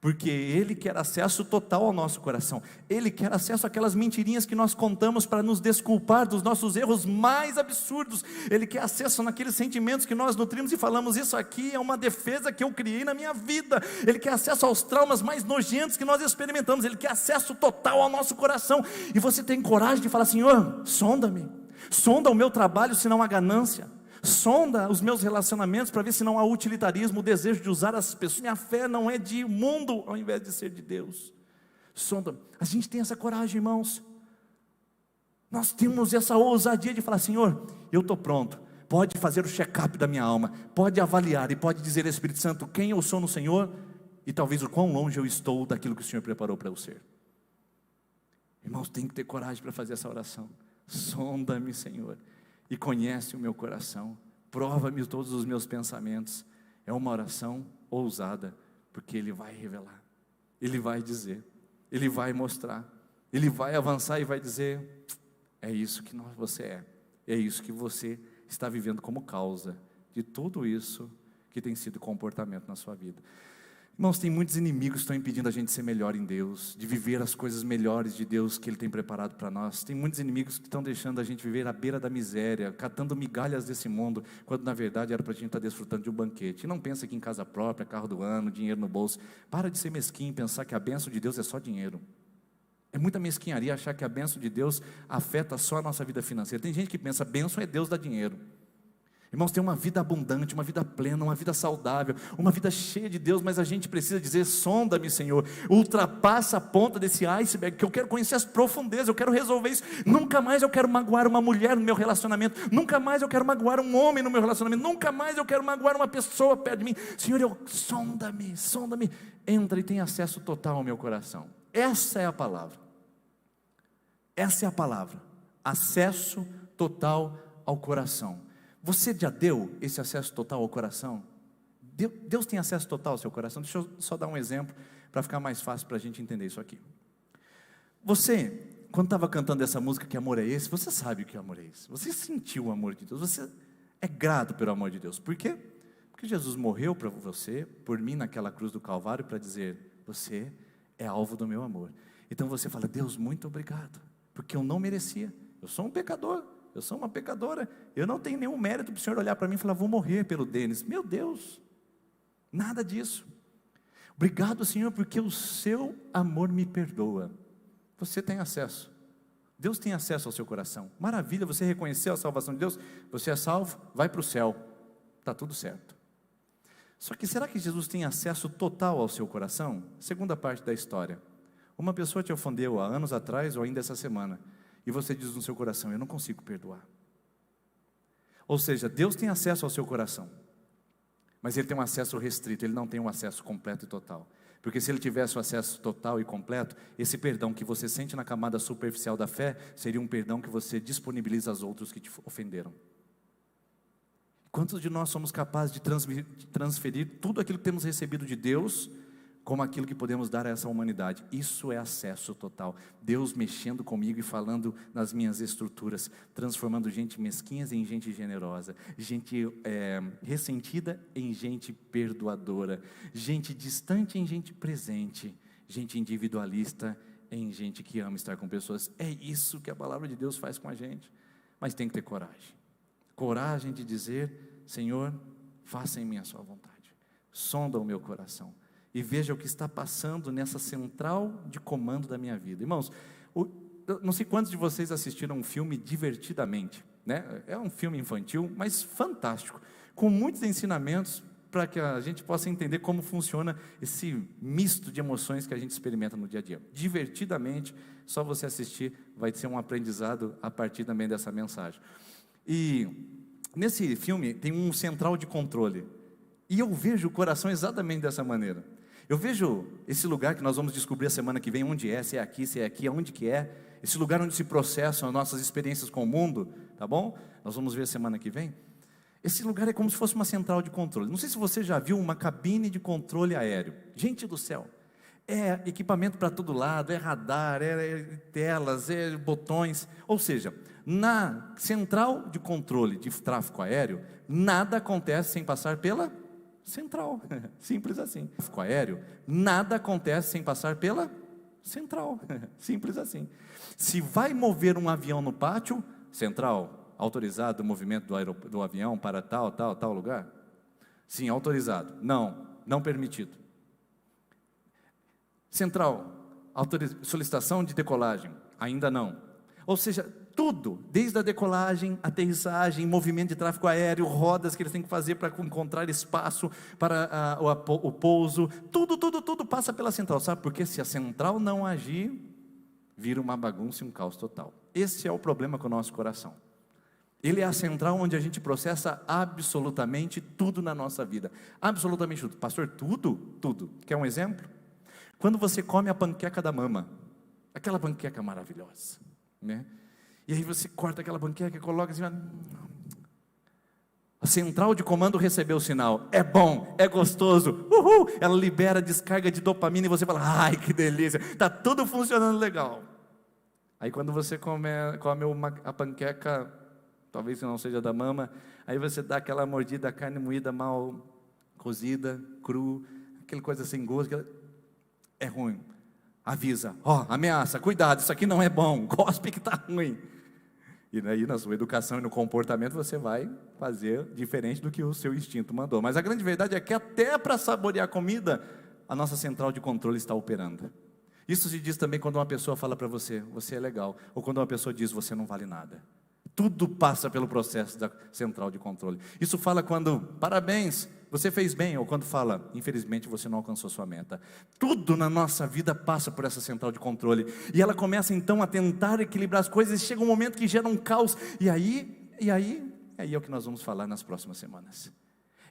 Porque Ele quer acesso total ao nosso coração. Ele quer acesso àquelas mentirinhas que nós contamos para nos desculpar dos nossos erros mais absurdos. Ele quer acesso naqueles sentimentos que nós nutrimos e falamos: isso aqui é uma defesa que eu criei na minha vida. Ele quer acesso aos traumas mais nojentos que nós experimentamos. Ele quer acesso total ao nosso coração. E você tem coragem de falar: Senhor, sonda-me. Sonda o meu trabalho se não há ganância. Sonda os meus relacionamentos para ver se não há utilitarismo, o desejo de usar as pessoas. Minha fé não é de mundo ao invés de ser de Deus. Sonda. A gente tem essa coragem, irmãos. Nós temos essa ousadia de falar: Senhor, eu estou pronto. Pode fazer o check-up da minha alma, pode avaliar e pode dizer, Espírito Santo, quem eu sou no Senhor e talvez o quão longe eu estou daquilo que o Senhor preparou para eu ser. Irmãos, tem que ter coragem para fazer essa oração. Sonda-me, Senhor, e conhece o meu coração, prova-me todos os meus pensamentos. É uma oração ousada, porque Ele vai revelar, Ele vai dizer, Ele vai mostrar, Ele vai avançar e vai dizer: é isso que você é isso que você está vivendo como causa de tudo isso que tem sido comportamento na sua vida. Irmãos, tem muitos inimigos que estão impedindo a gente de ser melhor em Deus, de viver as coisas melhores de Deus que Ele tem preparado para nós. Tem muitos inimigos que estão deixando a gente viver à beira da miséria, catando migalhas desse mundo, quando na verdade era para a gente estar desfrutando de um banquete. E não pensa que em casa própria, carro do ano, dinheiro no bolso. Para de ser mesquinho e pensar que a bênção de Deus é só dinheiro. É muita mesquinharia achar que a bênção de Deus afeta só a nossa vida financeira. Tem gente que pensa: bênção é Deus dar dinheiro. Irmãos, tem uma vida abundante, uma vida plena, uma vida saudável, uma vida cheia de Deus, mas a gente precisa dizer: sonda-me, Senhor, ultrapassa a ponta desse iceberg, que eu quero conhecer as profundezas, eu quero resolver isso. Nunca mais eu quero magoar uma mulher no meu relacionamento, nunca mais eu quero magoar um homem no meu relacionamento, nunca mais eu quero magoar uma pessoa perto de mim. Senhor, sonda-me, entra e tem acesso total ao meu coração. Essa é a palavra, acesso total ao coração. Você já deu esse acesso total ao coração? Deus tem acesso total ao seu coração? Deixa eu só dar um exemplo para ficar mais fácil para a gente entender isso aqui. Você, quando estava cantando essa música, Que Amor é Esse? Você sabe o que amor é esse. Você sentiu o amor de Deus. Você é grato pelo amor de Deus. Por quê? Porque Jesus morreu para você, por mim, naquela cruz do Calvário, para dizer: você é alvo do meu amor. Então você fala: Deus, muito obrigado, porque eu não merecia. Eu sou um pecador. Eu sou uma pecadora, eu não tenho nenhum mérito para o Senhor olhar para mim e falar: vou morrer pelo Denis. Meu Deus, nada disso. Obrigado, Senhor, porque o seu amor me perdoa. Você tem acesso, Deus tem acesso ao seu coração. Maravilha, você reconheceu a salvação de Deus, você é salvo, vai para o céu, está tudo certo. Só que será que Jesus tem acesso total ao seu coração? Segunda parte da história: uma pessoa te ofendeu há anos atrás ou ainda essa semana, e você diz no seu coração: eu não consigo perdoar. Ou seja, Deus tem acesso ao seu coração, mas Ele tem um acesso restrito, Ele não tem um acesso completo e total. Porque se Ele tivesse o acesso total e completo, esse perdão que você sente na camada superficial da fé, seria um perdão que você disponibiliza aos outros que te ofenderam. Quantos de nós somos capazes de transferir tudo aquilo que temos recebido de Deus como aquilo que podemos dar a essa humanidade? Isso é acesso total. Deus mexendo comigo e falando nas minhas estruturas, transformando gente mesquinha em gente generosa, gente ressentida em gente perdoadora, gente distante em gente presente, gente individualista em gente que ama estar com pessoas. É isso que a palavra de Deus faz com a gente. Mas tem que ter coragem de dizer: Senhor, faça em mim a sua vontade, sonda o meu coração e veja o que está passando nessa central de comando da minha vida. Irmãos, eu não sei quantos de vocês assistiram um filme Divertidamente, né? É um filme infantil, mas fantástico, com muitos ensinamentos para que a gente possa entender como funciona esse misto de emoções que a gente experimenta no dia a dia. Divertidamente, só você assistir vai ser um aprendizado a partir também dessa mensagem. E nesse filme tem um central de controle, e eu vejo o coração exatamente dessa maneira. Eu vejo esse lugar que nós vamos descobrir a semana que vem, onde é, se é aqui, aonde que é, esse lugar onde se processam as nossas experiências com o mundo, tá bom? Nós vamos ver a semana que vem. Esse lugar é como se fosse uma central de controle. Não sei se você já viu uma cabine de controle aéreo. Gente do céu, é equipamento para todo lado, é radar, é telas, é botões. Ou seja, na central de controle de tráfego aéreo, nada acontece sem passar pela central. Simples assim. Tráfego aéreo, nada acontece sem passar pela central. Simples assim. Se vai mover um avião no pátio, central, autorizado o movimento do avião para tal lugar? Sim, autorizado. Não permitido. Central, solicitação de decolagem? Ainda não. Ou seja, tudo, desde a decolagem, aterrissagem, movimento de tráfego aéreo, rodas que eles têm que fazer para encontrar espaço para o pouso, tudo passa pela central. Sabe por quê? Se a central não agir, vira uma bagunça e um caos total. Esse é o problema com o nosso coração. Ele é a central onde a gente processa absolutamente tudo na nossa vida. Absolutamente tudo. Pastor, tudo. Quer um exemplo? Quando você come a panqueca da mama, aquela panqueca maravilhosa, né? E aí você corta aquela panqueca e coloca assim, a central de comando recebeu o sinal, é bom, é gostoso, uhul! Ela libera descarga de dopamina e você fala, ai que delícia, está tudo funcionando legal. Aí quando você come a panqueca, talvez não seja da mama, aí você dá aquela mordida, a carne moída mal cozida, cru, aquela coisa sem gosto, é ruim. Avisa, ameaça, cuidado, isso aqui não é bom, cospe que está ruim. E aí na sua educação e no comportamento você vai fazer diferente do que o seu instinto mandou. Mas a grande verdade é que até para saborear a comida, a nossa central de controle está operando. Isso se diz também quando uma pessoa fala para você, você é legal, ou quando uma pessoa diz, você não vale nada. Tudo passa pelo processo da central de controle. Isso fala quando, parabéns, você fez bem, ou quando fala, infelizmente você não alcançou sua meta. Tudo na nossa vida passa por essa central de controle, e ela começa então a tentar equilibrar as coisas, e chega um momento que gera um caos, e aí é o que nós vamos falar nas próximas semanas.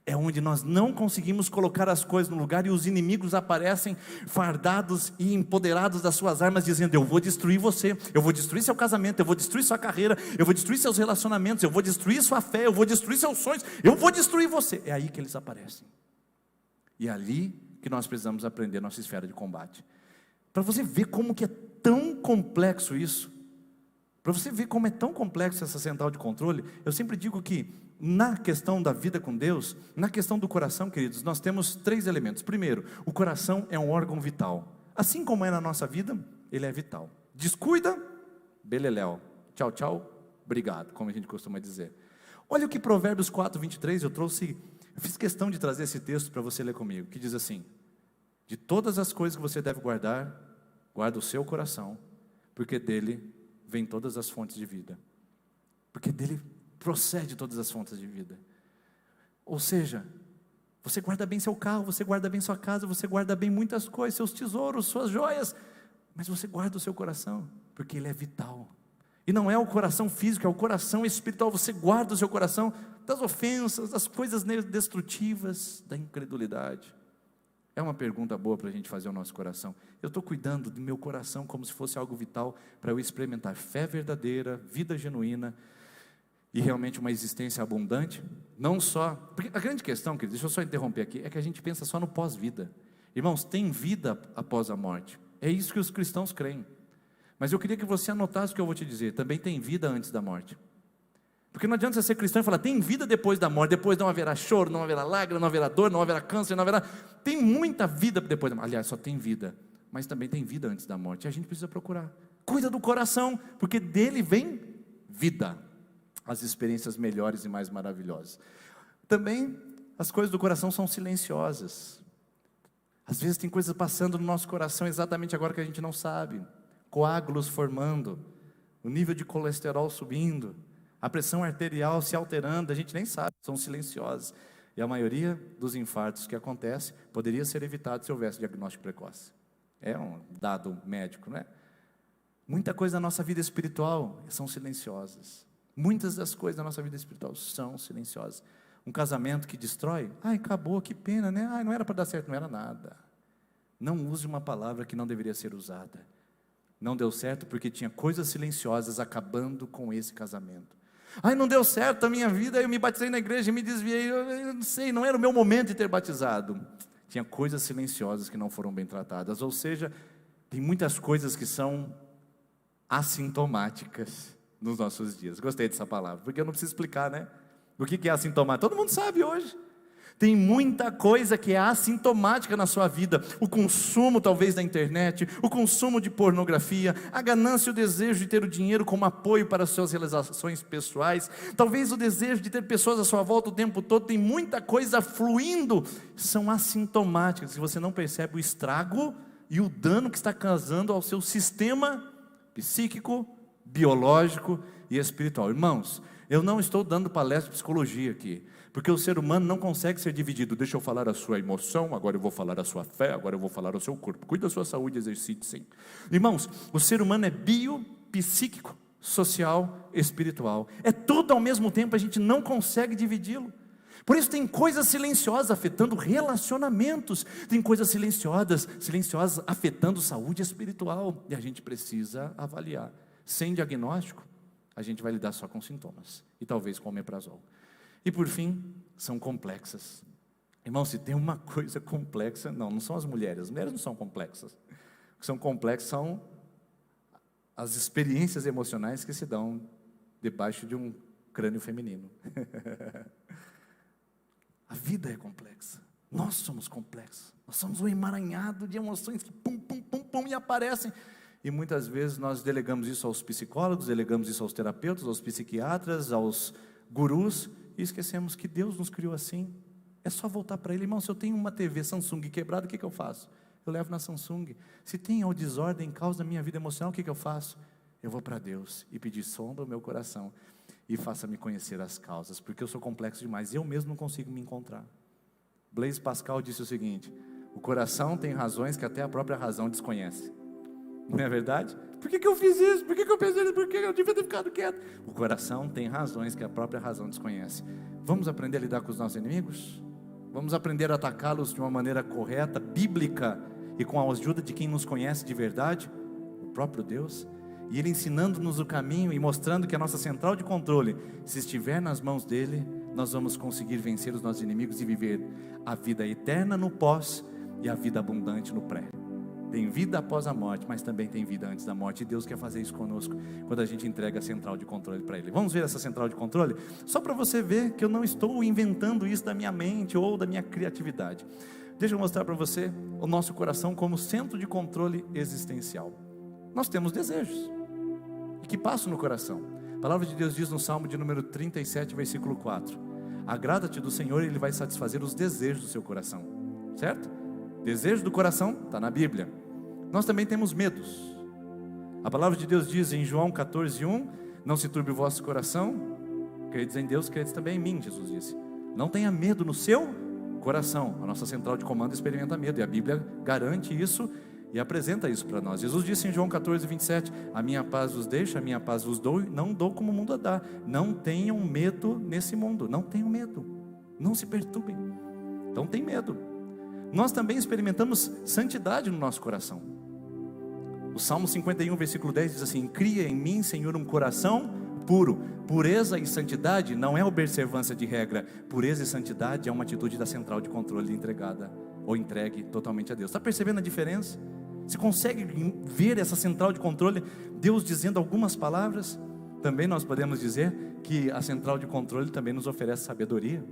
É onde nós não conseguimos colocar as coisas no lugar, e os inimigos aparecem fardados e empoderados das suas armas, dizendo, eu vou destruir você, eu vou destruir seu casamento, eu vou destruir sua carreira, eu vou destruir seus relacionamentos, eu vou destruir sua fé, eu vou destruir seus sonhos, eu vou destruir você. É aí que eles aparecem. E é ali que nós precisamos aprender nossa esfera de combate. Para você ver como que é tão complexo isso, para você ver como é tão complexo essa central de controle, eu sempre digo que na questão da vida com Deus, na questão do coração, queridos, nós temos 3 elementos. Primeiro, o coração é um órgão vital. Assim como é na nossa vida, ele é vital. Descuida, beleléu. Tchau, tchau, obrigado, como a gente costuma dizer. Olha o que Provérbios 4:23, eu fiz questão de trazer esse texto para você ler comigo, que diz assim, de todas as coisas que você deve guardar, guarda o seu coração, porque dele vem todas as fontes de vida. Porque dele procede todas as fontes de vida. Ou seja, você guarda bem seu carro, você guarda bem sua casa, você guarda bem muitas coisas, seus tesouros, suas joias, mas você guarda o seu coração, porque ele é vital. E não é o coração físico, é o coração espiritual. Você guarda o seu coração das ofensas, das coisas destrutivas, da incredulidade. É uma pergunta boa para a gente fazer ao nosso coração. Eu estou cuidando do meu coração como se fosse algo vital para eu experimentar fé verdadeira, vida genuína e realmente uma existência abundante? Não só, porque a grande questão, querido, deixa eu só interromper aqui, é que a gente pensa só no pós-vida. Irmãos, tem vida após a morte. É isso que os cristãos creem. Mas eu queria que você anotasse o que eu vou te dizer. Também tem vida antes da morte. Porque não adianta você ser cristão e falar, tem vida depois da morte, depois não haverá choro, não haverá lágrima, não haverá dor, não haverá câncer, não haverá... Tem muita vida depois da morte. Aliás, só tem vida, mas também tem vida antes da morte. E a gente precisa procurar. Cuida do coração, porque dele vem vida. As experiências melhores e mais maravilhosas. Também, as coisas do coração são silenciosas. Às vezes tem coisas passando no nosso coração exatamente agora que a gente não sabe. Coágulos formando, o nível de colesterol subindo, a pressão arterial se alterando, a gente nem sabe, são silenciosas. E a maioria dos infartos que acontece poderia ser evitado se houvesse diagnóstico precoce. É um dado médico, não é? Muita coisa da nossa vida espiritual são silenciosas. Muitas das coisas da nossa vida espiritual são silenciosas. Um casamento que destrói, acabou, que pena, né? Não era para dar certo, não era nada. Não use uma palavra que não deveria ser usada. Não deu certo porque tinha coisas silenciosas acabando com esse casamento. Não deu certo a minha vida, eu me batizei na igreja e me desviei, eu não sei, não era o meu momento de ter batizado. Tinha coisas silenciosas que não foram bem tratadas, ou seja, tem muitas coisas que são assintomáticas nos nossos dias. Gostei dessa palavra, porque eu não preciso explicar, né? O que é assintomático? Todo mundo sabe hoje. Tem muita coisa que é assintomática na sua vida. O consumo talvez da internet, o consumo de pornografia, a ganância e o desejo de ter o dinheiro como apoio para as suas realizações pessoais, talvez o desejo de ter pessoas à sua volta o tempo todo. Tem muita coisa fluindo, são assintomáticas. Se você não percebe o estrago e o dano que está causando ao seu sistema psíquico, biológico e espiritual. Irmãos, eu não estou dando palestra de psicologia aqui, porque o ser humano não consegue ser dividido. Deixa eu falar a sua emoção, agora eu vou falar a sua fé, agora eu vou falar o seu corpo. Cuide da sua saúde, exercite sim. Irmãos, o ser humano é biopsíquico, social, espiritual. É tudo ao mesmo tempo, a gente não consegue dividi-lo. Por isso tem coisas silenciosas afetando relacionamentos, tem coisas silenciosas afetando saúde espiritual, e a gente precisa avaliar. Sem diagnóstico, a gente vai lidar só com sintomas, e talvez com omeprazol. E por fim, são complexas. Irmão, se tem uma coisa complexa, não são as mulheres não são complexas. O que são complexas são as experiências emocionais que se dão debaixo de um crânio feminino. A vida é complexa, nós somos complexos, nós somos um emaranhado de emoções que pum, pum, pum, pum, e aparecem. E muitas vezes nós delegamos isso aos psicólogos, delegamos isso aos terapeutas, aos psiquiatras, aos gurus, e esquecemos que Deus nos criou assim. É só voltar para Ele. Irmão, se eu tenho uma TV Samsung quebrada, o que eu faço? Eu levo na Samsung. Se tem uma desordem em causa da minha vida emocional, o que eu faço? Eu vou para Deus e pedir sonda o meu coração e faça-me conhecer as causas, porque eu sou complexo demais, eu mesmo não consigo me encontrar. Blaise Pascal disse o seguinte: o coração tem razões que até a própria razão desconhece. Não é verdade? Por que eu fiz isso? Por que eu pensei isso? Por que eu devia ter ficado quieto? O coração tem razões que a própria razão desconhece. Vamos aprender a lidar com os nossos inimigos? Vamos aprender a atacá-los de uma maneira correta, bíblica, e com a ajuda de quem nos conhece de verdade, o próprio Deus, e Ele ensinando-nos o caminho e mostrando que a nossa central de controle, se estiver nas mãos dEle, nós vamos conseguir vencer os nossos inimigos e viver a vida eterna no pós e a vida abundante no pré. Tem vida após a morte, mas também tem vida antes da morte, e Deus quer fazer isso conosco, quando a gente entrega a central de controle para Ele. Vamos ver essa central de controle? Só para você ver que eu não estou inventando isso da minha mente, ou da minha criatividade. Deixa eu mostrar para você o nosso coração como centro de controle existencial. Nós temos desejos, e que passam no coração. A palavra de Deus diz no Salmo de número 37, versículo 4: agrada-te do Senhor e Ele vai satisfazer os desejos do seu coração. Certo? Desejo do coração está na Bíblia. Nós também temos medos. A palavra de Deus diz em João 14:1: não se turbe o vosso coração, credes em Deus, credes também em mim, Jesus disse. Não tenha medo no seu coração. A nossa central de comando experimenta medo, e a Bíblia garante isso e apresenta isso para nós. Jesus disse em João 14:27: a minha paz vos deixo, a minha paz vos dou, não dou como o mundo a dá. Não tenham medo nesse mundo, não tenham medo, não se perturbem. Então tem medo. Nós também experimentamos santidade no nosso coração. O Salmo 51, versículo 10 diz assim: cria em mim, Senhor, um coração puro. Pureza e santidade não é observância de regra. Pureza e santidade é uma atitude da central de controle entregada ou entregue totalmente a Deus. Está percebendo a diferença? Você consegue ver essa central de controle? Deus dizendo algumas palavras. Também nós podemos dizer que a central de controle também nos oferece sabedoria.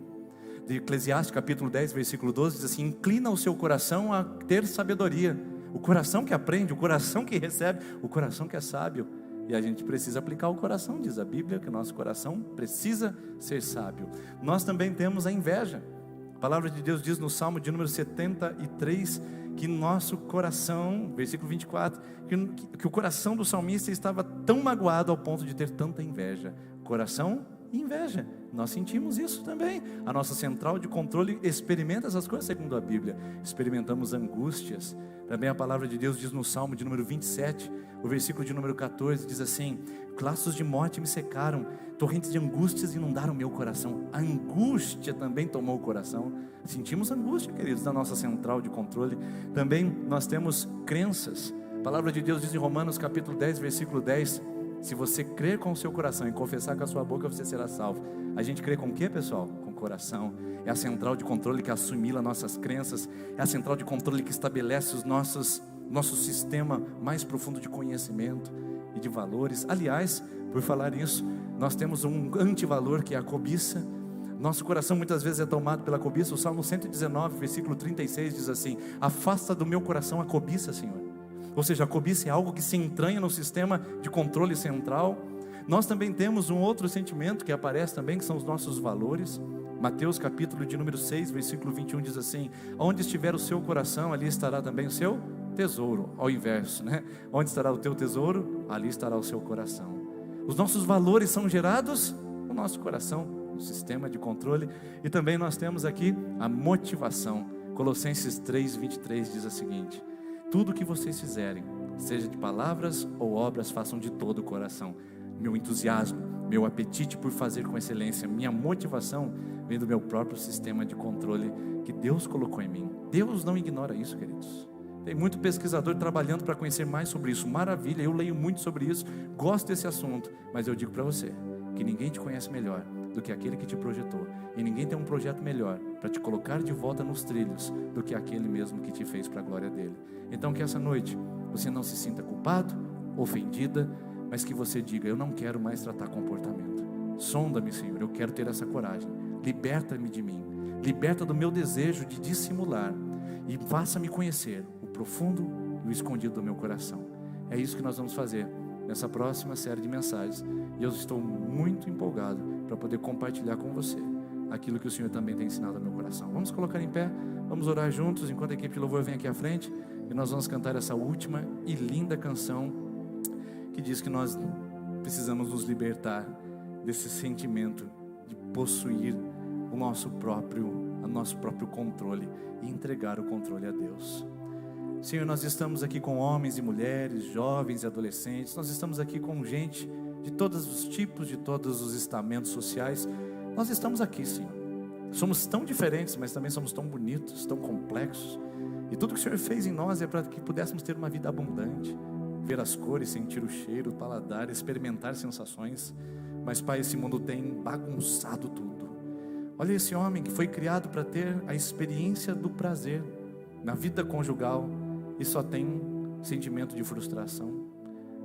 De Eclesiastes capítulo 10, versículo 12 diz assim: inclina o seu coração a ter sabedoria. O coração que aprende, o coração que recebe, o coração que é sábio. E a gente precisa aplicar o coração, diz a Bíblia, que o nosso coração precisa ser sábio. Nós também temos a inveja. A palavra de Deus diz no Salmo de número 73, que nosso coração, versículo 24, que o coração do salmista estava tão magoado ao ponto de ter tanta inveja. Coração e inveja, nós sentimos isso também. A nossa central de controle experimenta essas coisas segundo a Bíblia. Experimentamos angústias. Também a palavra de Deus diz no Salmo de número 27, o versículo de número 14, diz assim: laços de morte me secaram, torrentes de angústias inundaram meu coração. A angústia também tomou o coração. Sentimos angústia, queridos, da nossa central de controle. Também nós temos crenças. A palavra de Deus diz em Romanos capítulo 10, versículo 10: se você crer com o seu coração e confessar com a sua boca, você será salvo. A gente crê com o que, pessoal? Com o coração. É a central de controle que assimila nossas crenças. É a central de controle que estabelece nosso sistema mais profundo de conhecimento e de valores. Aliás, por falar isso, nós temos um antivalor que é a cobiça. Nosso coração muitas vezes é tomado pela cobiça. O Salmo 119, versículo 36 diz assim: afasta do meu coração a cobiça, Senhor. Ou seja, a cobiça é algo que se entranha no sistema de controle central. Nós também temos um outro sentimento que aparece também, que são os nossos valores. Mateus capítulo de número 6, versículo 21 diz assim: onde estiver o seu coração, ali estará também o seu tesouro. Ao inverso, né? Onde estará o teu tesouro, ali estará o seu coração. Os nossos valores são gerados no nosso coração, no sistema de controle. E também nós temos aqui a motivação. Colossenses 3, 23 diz o seguinte: tudo que vocês fizerem, seja de palavras ou obras, façam de todo o coração. Meu entusiasmo, meu apetite por fazer com excelência, minha motivação vem do meu próprio sistema de controle que Deus colocou em mim. Deus não ignora isso, queridos. Tem muito pesquisador trabalhando para conhecer mais sobre isso. Maravilha, eu leio muito sobre isso, gosto desse assunto. Mas eu digo para você que ninguém te conhece melhor do que aquele que te projetou. E ninguém tem um projeto melhor para te colocar de volta nos trilhos do que aquele mesmo que te fez para a glória dele. Então que essa noite você não se sinta culpado, ofendida, mas que você diga: eu não quero mais tratar comportamento. Sonda-me, Senhor, eu quero ter essa coragem. Liberta-me de mim, liberta do meu desejo de dissimular e faça-me conhecer o profundo e o escondido do meu coração. É isso que nós vamos fazer nessa próxima série de mensagens. E eu estou muito empolgado para poder compartilhar com você aquilo que o Senhor também tem ensinado ao meu coração. Vamos colocar em pé, vamos orar juntos enquanto a equipe de louvor vem aqui à frente. E nós vamos cantar essa última e linda canção que diz que nós precisamos nos libertar desse sentimento de possuir o nosso próprio controle e entregar o controle a Deus. Senhor, nós estamos aqui com homens e mulheres, jovens e adolescentes. Nós estamos aqui com gente de todos os tipos, de todos os estamentos sociais. Nós estamos aqui, Senhor. Somos tão diferentes, mas também somos tão bonitos, tão complexos. E tudo que o Senhor fez em nós é para que pudéssemos ter uma vida abundante, ver as cores, sentir o cheiro, o paladar, experimentar sensações. Mas, Pai, esse mundo tem bagunçado tudo. Olha esse homem que foi criado para ter a experiência do prazer na vida conjugal e só tem sentimento de frustração.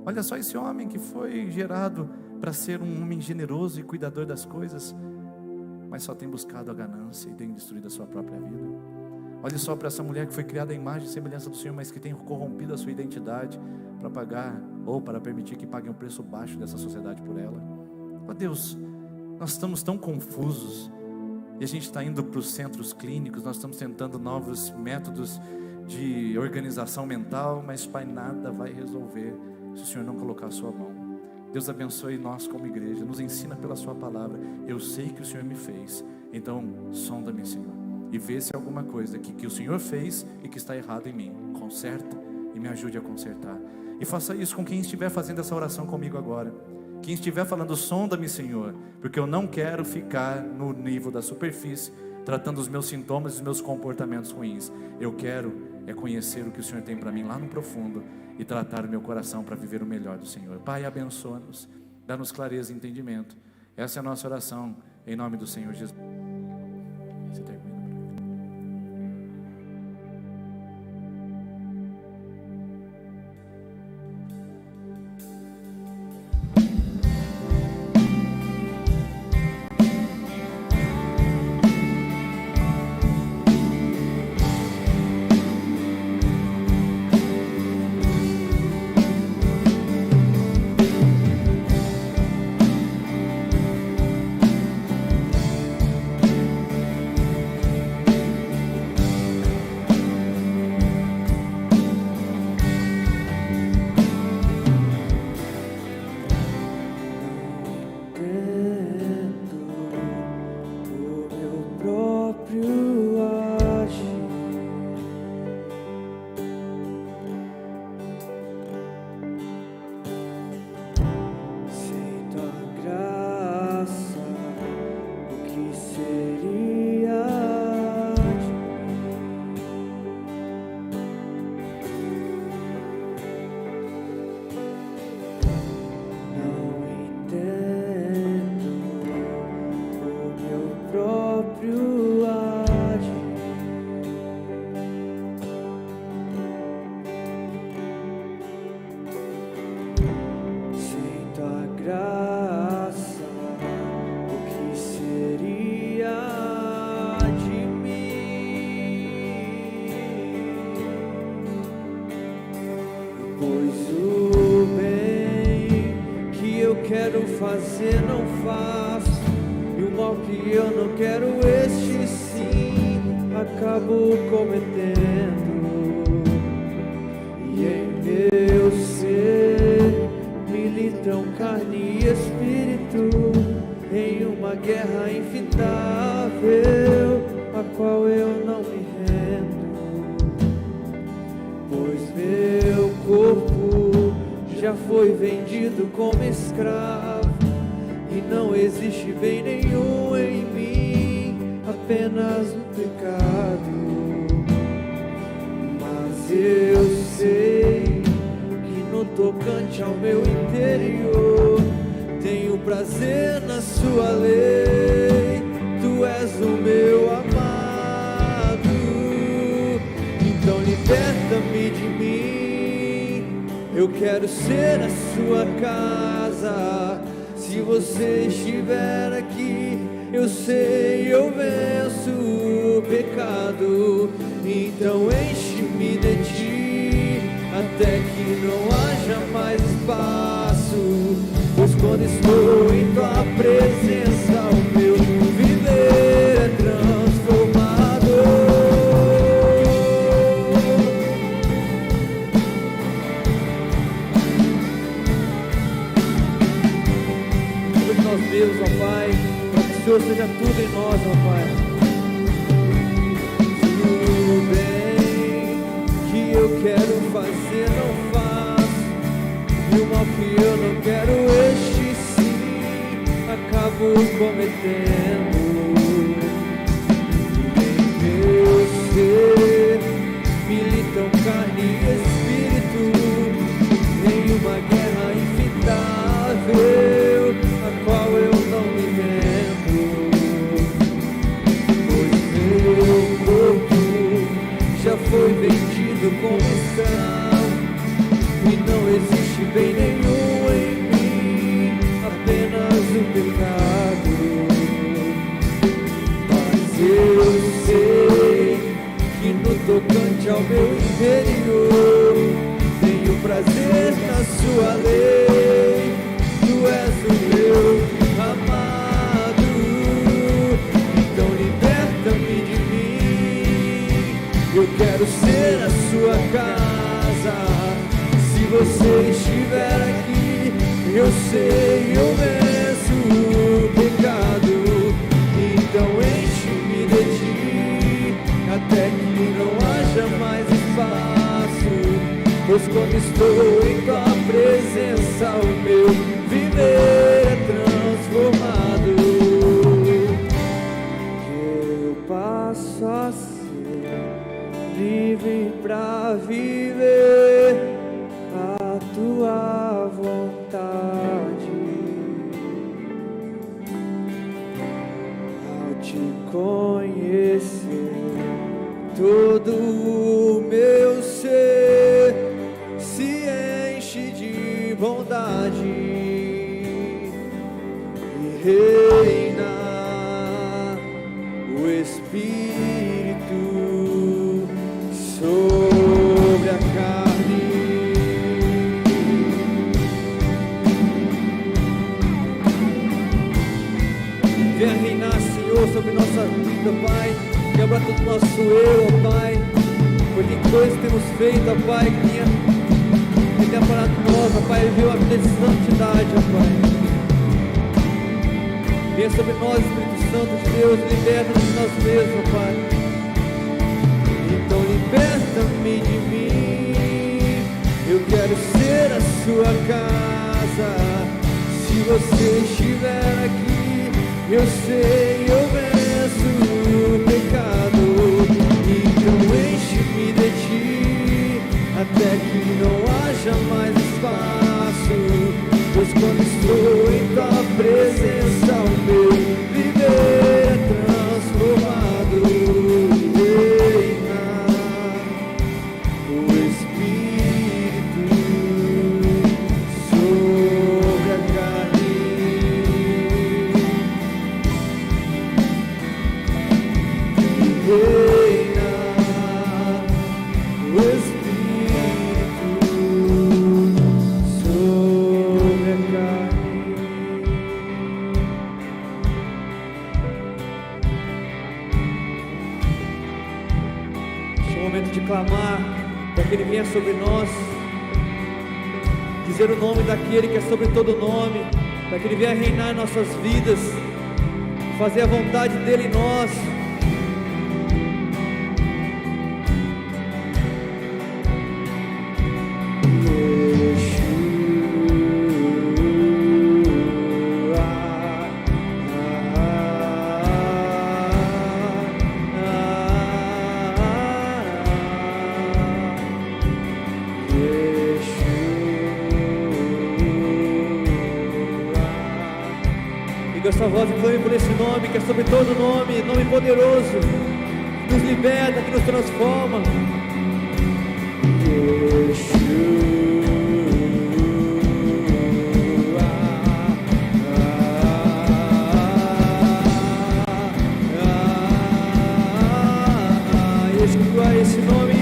Olha só esse homem que foi gerado para ser um homem generoso e cuidador das coisas, mas só tem buscado a ganância e tem destruído a sua própria vida. Olhe só para essa mulher que foi criada à imagem e semelhança do Senhor, mas que tem corrompido a sua identidade para pagar ou para permitir que paguem um preço baixo dessa sociedade por ela. Ó Deus, nós estamos tão confusos e a gente está indo para os centros clínicos, nós estamos tentando novos métodos de organização mental, mas Pai, nada vai resolver se o Senhor não colocar a sua mão. Deus abençoe nós como igreja, nos ensina pela sua palavra. Eu sei que o Senhor me fez, então sonda-me, Senhor, e vê se há alguma coisa que o Senhor fez e que está errado em mim. Conserta e me ajude a consertar. E faça isso com quem estiver fazendo essa oração comigo agora. Quem estiver falando, sonda-me, Senhor, porque eu não quero ficar no nível da superfície, tratando os meus sintomas e os meus comportamentos ruins. Eu quero conhecer o que o Senhor tem para mim lá no profundo e tratar o meu coração para viver o melhor do Senhor. Pai, abençoa-nos, dá-nos clareza e entendimento. Essa é a nossa oração, em nome do Senhor Jesus. Você termina. próprio agir. Sem tua graça, o que seria de mim? Pois o bem que eu quero fazer não faço, e o mal que eu não quero, este sim acabo cometendo. E em meu ser militam carne e espírito, em uma guerra infindável, a qual eu não me rendo. Pois meu corpo já foi vendido como escravo, e não existe bem nenhum em mim, apenas o pecado. Mas eu sei que no tocante ao meu interior, tenho prazer na sua lei. Tu és o meu amado, então liberta-me de mim. Eu quero ser a sua casa. Se você estiver aqui, eu sei, eu venço o pecado. Então enche-me de ti, até que não haja mais espaço. Pois quando estou em tua presença, o meu viver é transformado. Nós mesmos, ó Pai, para que o Senhor seja tudo em nós, ó Pai. O bem que eu quero fazer não faço, e o mal que eu não quero, este sim acabo cometendo. Em meu ser militam carne e espírito, em uma guerra infindável, a qual eu não me rendo. Pois meu corpo já foi vendido como escravo, e não existe bem nenhum em mim, apenas o pecado. Mas eu sei que no tocante ao meu interior, tenho prazer na sua lei. Tu és o meu amado, então liberta-me de mim. Eu quero ser a sua casa. Se você estiver aqui, eu sei, eu venço o pecado. Então enche-me de ti, até que não haja mais espaço. Pois quando estou em tua presença, o meu viver é transformado. Eu passo a ser livre pra viver a tua vontade. Ao te conhecer, todo o meu ser se enche de bondade e reina o Espírito sobre a carne. Venha reinar, Senhor, sobre nossa vida, Pai. Quebra todo o nosso eu, ó Pai. Porque coisas temos feito, ó Pai, que tenha parado nós, ó Pai, viu a vida de santidade, ó Pai. Venha sobre nós, Espírito Santo de Deus, liberta-nos de nós mesmos, ó Pai. Então liberta-me de mim. Eu quero ser a sua casa. Se você estiver aqui, eu sei, eu venço o pecado. Então enche-me de ti, até que não haja mais espaço. Pois quando estou em tua presença, o meu viver é transformado. reina o Espírito sobre a carne. Este é o momento de clamar para que Ele venha sobre nós, dizer o nome daquele que é sobre todo nome, para que Ele venha reinar em nossas vidas, fazer a vontade dEle em nós. Liga sua voz e clame por esse nome que é sobre todo nome, nome poderoso, que nos liberta, que nos transforma. Yeshua, esse nome.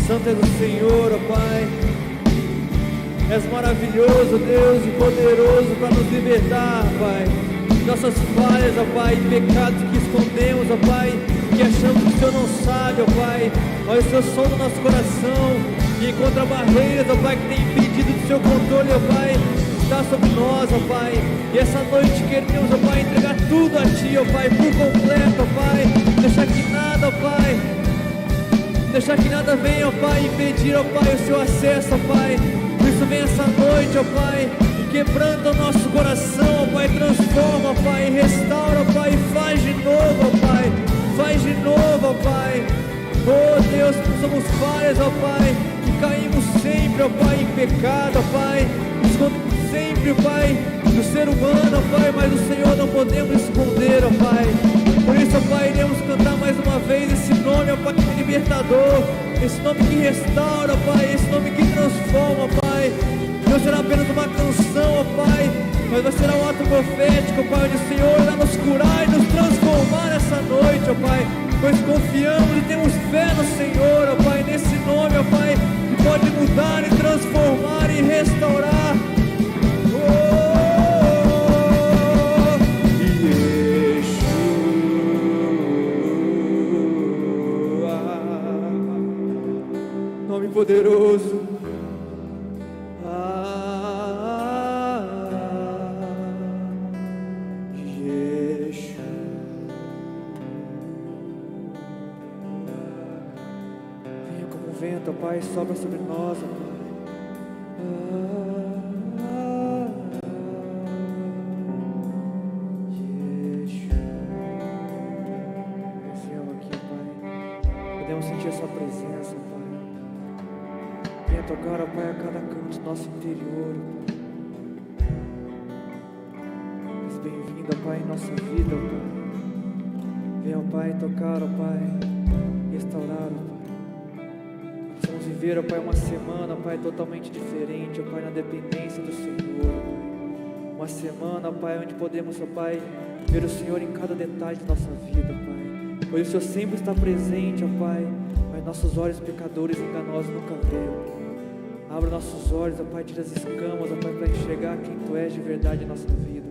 Santo é do Senhor, ó Pai. És maravilhoso, Deus, e poderoso para nos libertar, Pai. Nossas falhas, ó Pai, pecados que escondemos, ó Pai, que achamos que o Senhor não sabe, ó Pai. Olha o Senhor som do nosso coração e encontra barreiras, ó Pai, que tem impedido do seu controle, ó Pai, está sobre nós, ó Pai. E essa noite queremos, ó Pai, entregar tudo a Ti, ó Pai, por completo, ó Pai. Deixar que nada, ó Pai, deixar que nada venha, ó Pai, impedir, ó Pai, o seu acesso, ó Pai. Por isso vem essa noite, ó Pai, quebrando o nosso coração, ó Pai, transforma, ó Pai, restaura, ó Pai, faz de novo, ó Pai, faz de novo, ó Pai. Oh Deus, que somos falhas, ó Pai, que caímos sempre, ó Pai, em pecado, ó Pai, escondemos sempre, ó Pai, do ser humano, ó Pai, mas do Senhor não podemos esconder, ó Pai. Por isso, ó Pai, iremos cantar mais uma vez esse nome, ó Pai, libertador, esse nome que restaura, ó Pai, esse nome que transforma, ó Pai. Não será apenas uma canção, ó Pai, mas vai ser um ato profético, ó Pai, onde o Senhor vai nos curar e nos transformar essa noite, ó Pai, pois confiamos e temos fé no Senhor, ó Pai, nesse nome, ó Pai, que pode mudar e transformar e restaurar. Nome poderoso. Yeshua. Venha como vento, ó Pai, sopra sobre nós, ó Pai. Podemos sentir a sua presença, Pai. Venha tocar, ó Pai, a cada canto do nosso interior, Pai. Seja bem-vindo, ó Pai, em nossa vida, ó Pai. Venha, ó Pai, tocar, ó Pai, restaurar, ó Pai. Vamos viver, ó Pai, uma semana, ó Pai, totalmente diferente, ó Pai, na dependência do Senhor, ó Pai. Uma semana, ó Pai, onde podemos, ó Pai, ver o Senhor em cada detalhe de nossa vida, Pai. Pois o Senhor sempre está presente, ó Pai, mas nossos olhos pecadores enganosos nunca veem. Abra nossos olhos, ó Pai, tira as escamas, ó Pai, para enxergar quem Tu és de verdade em nossa vida.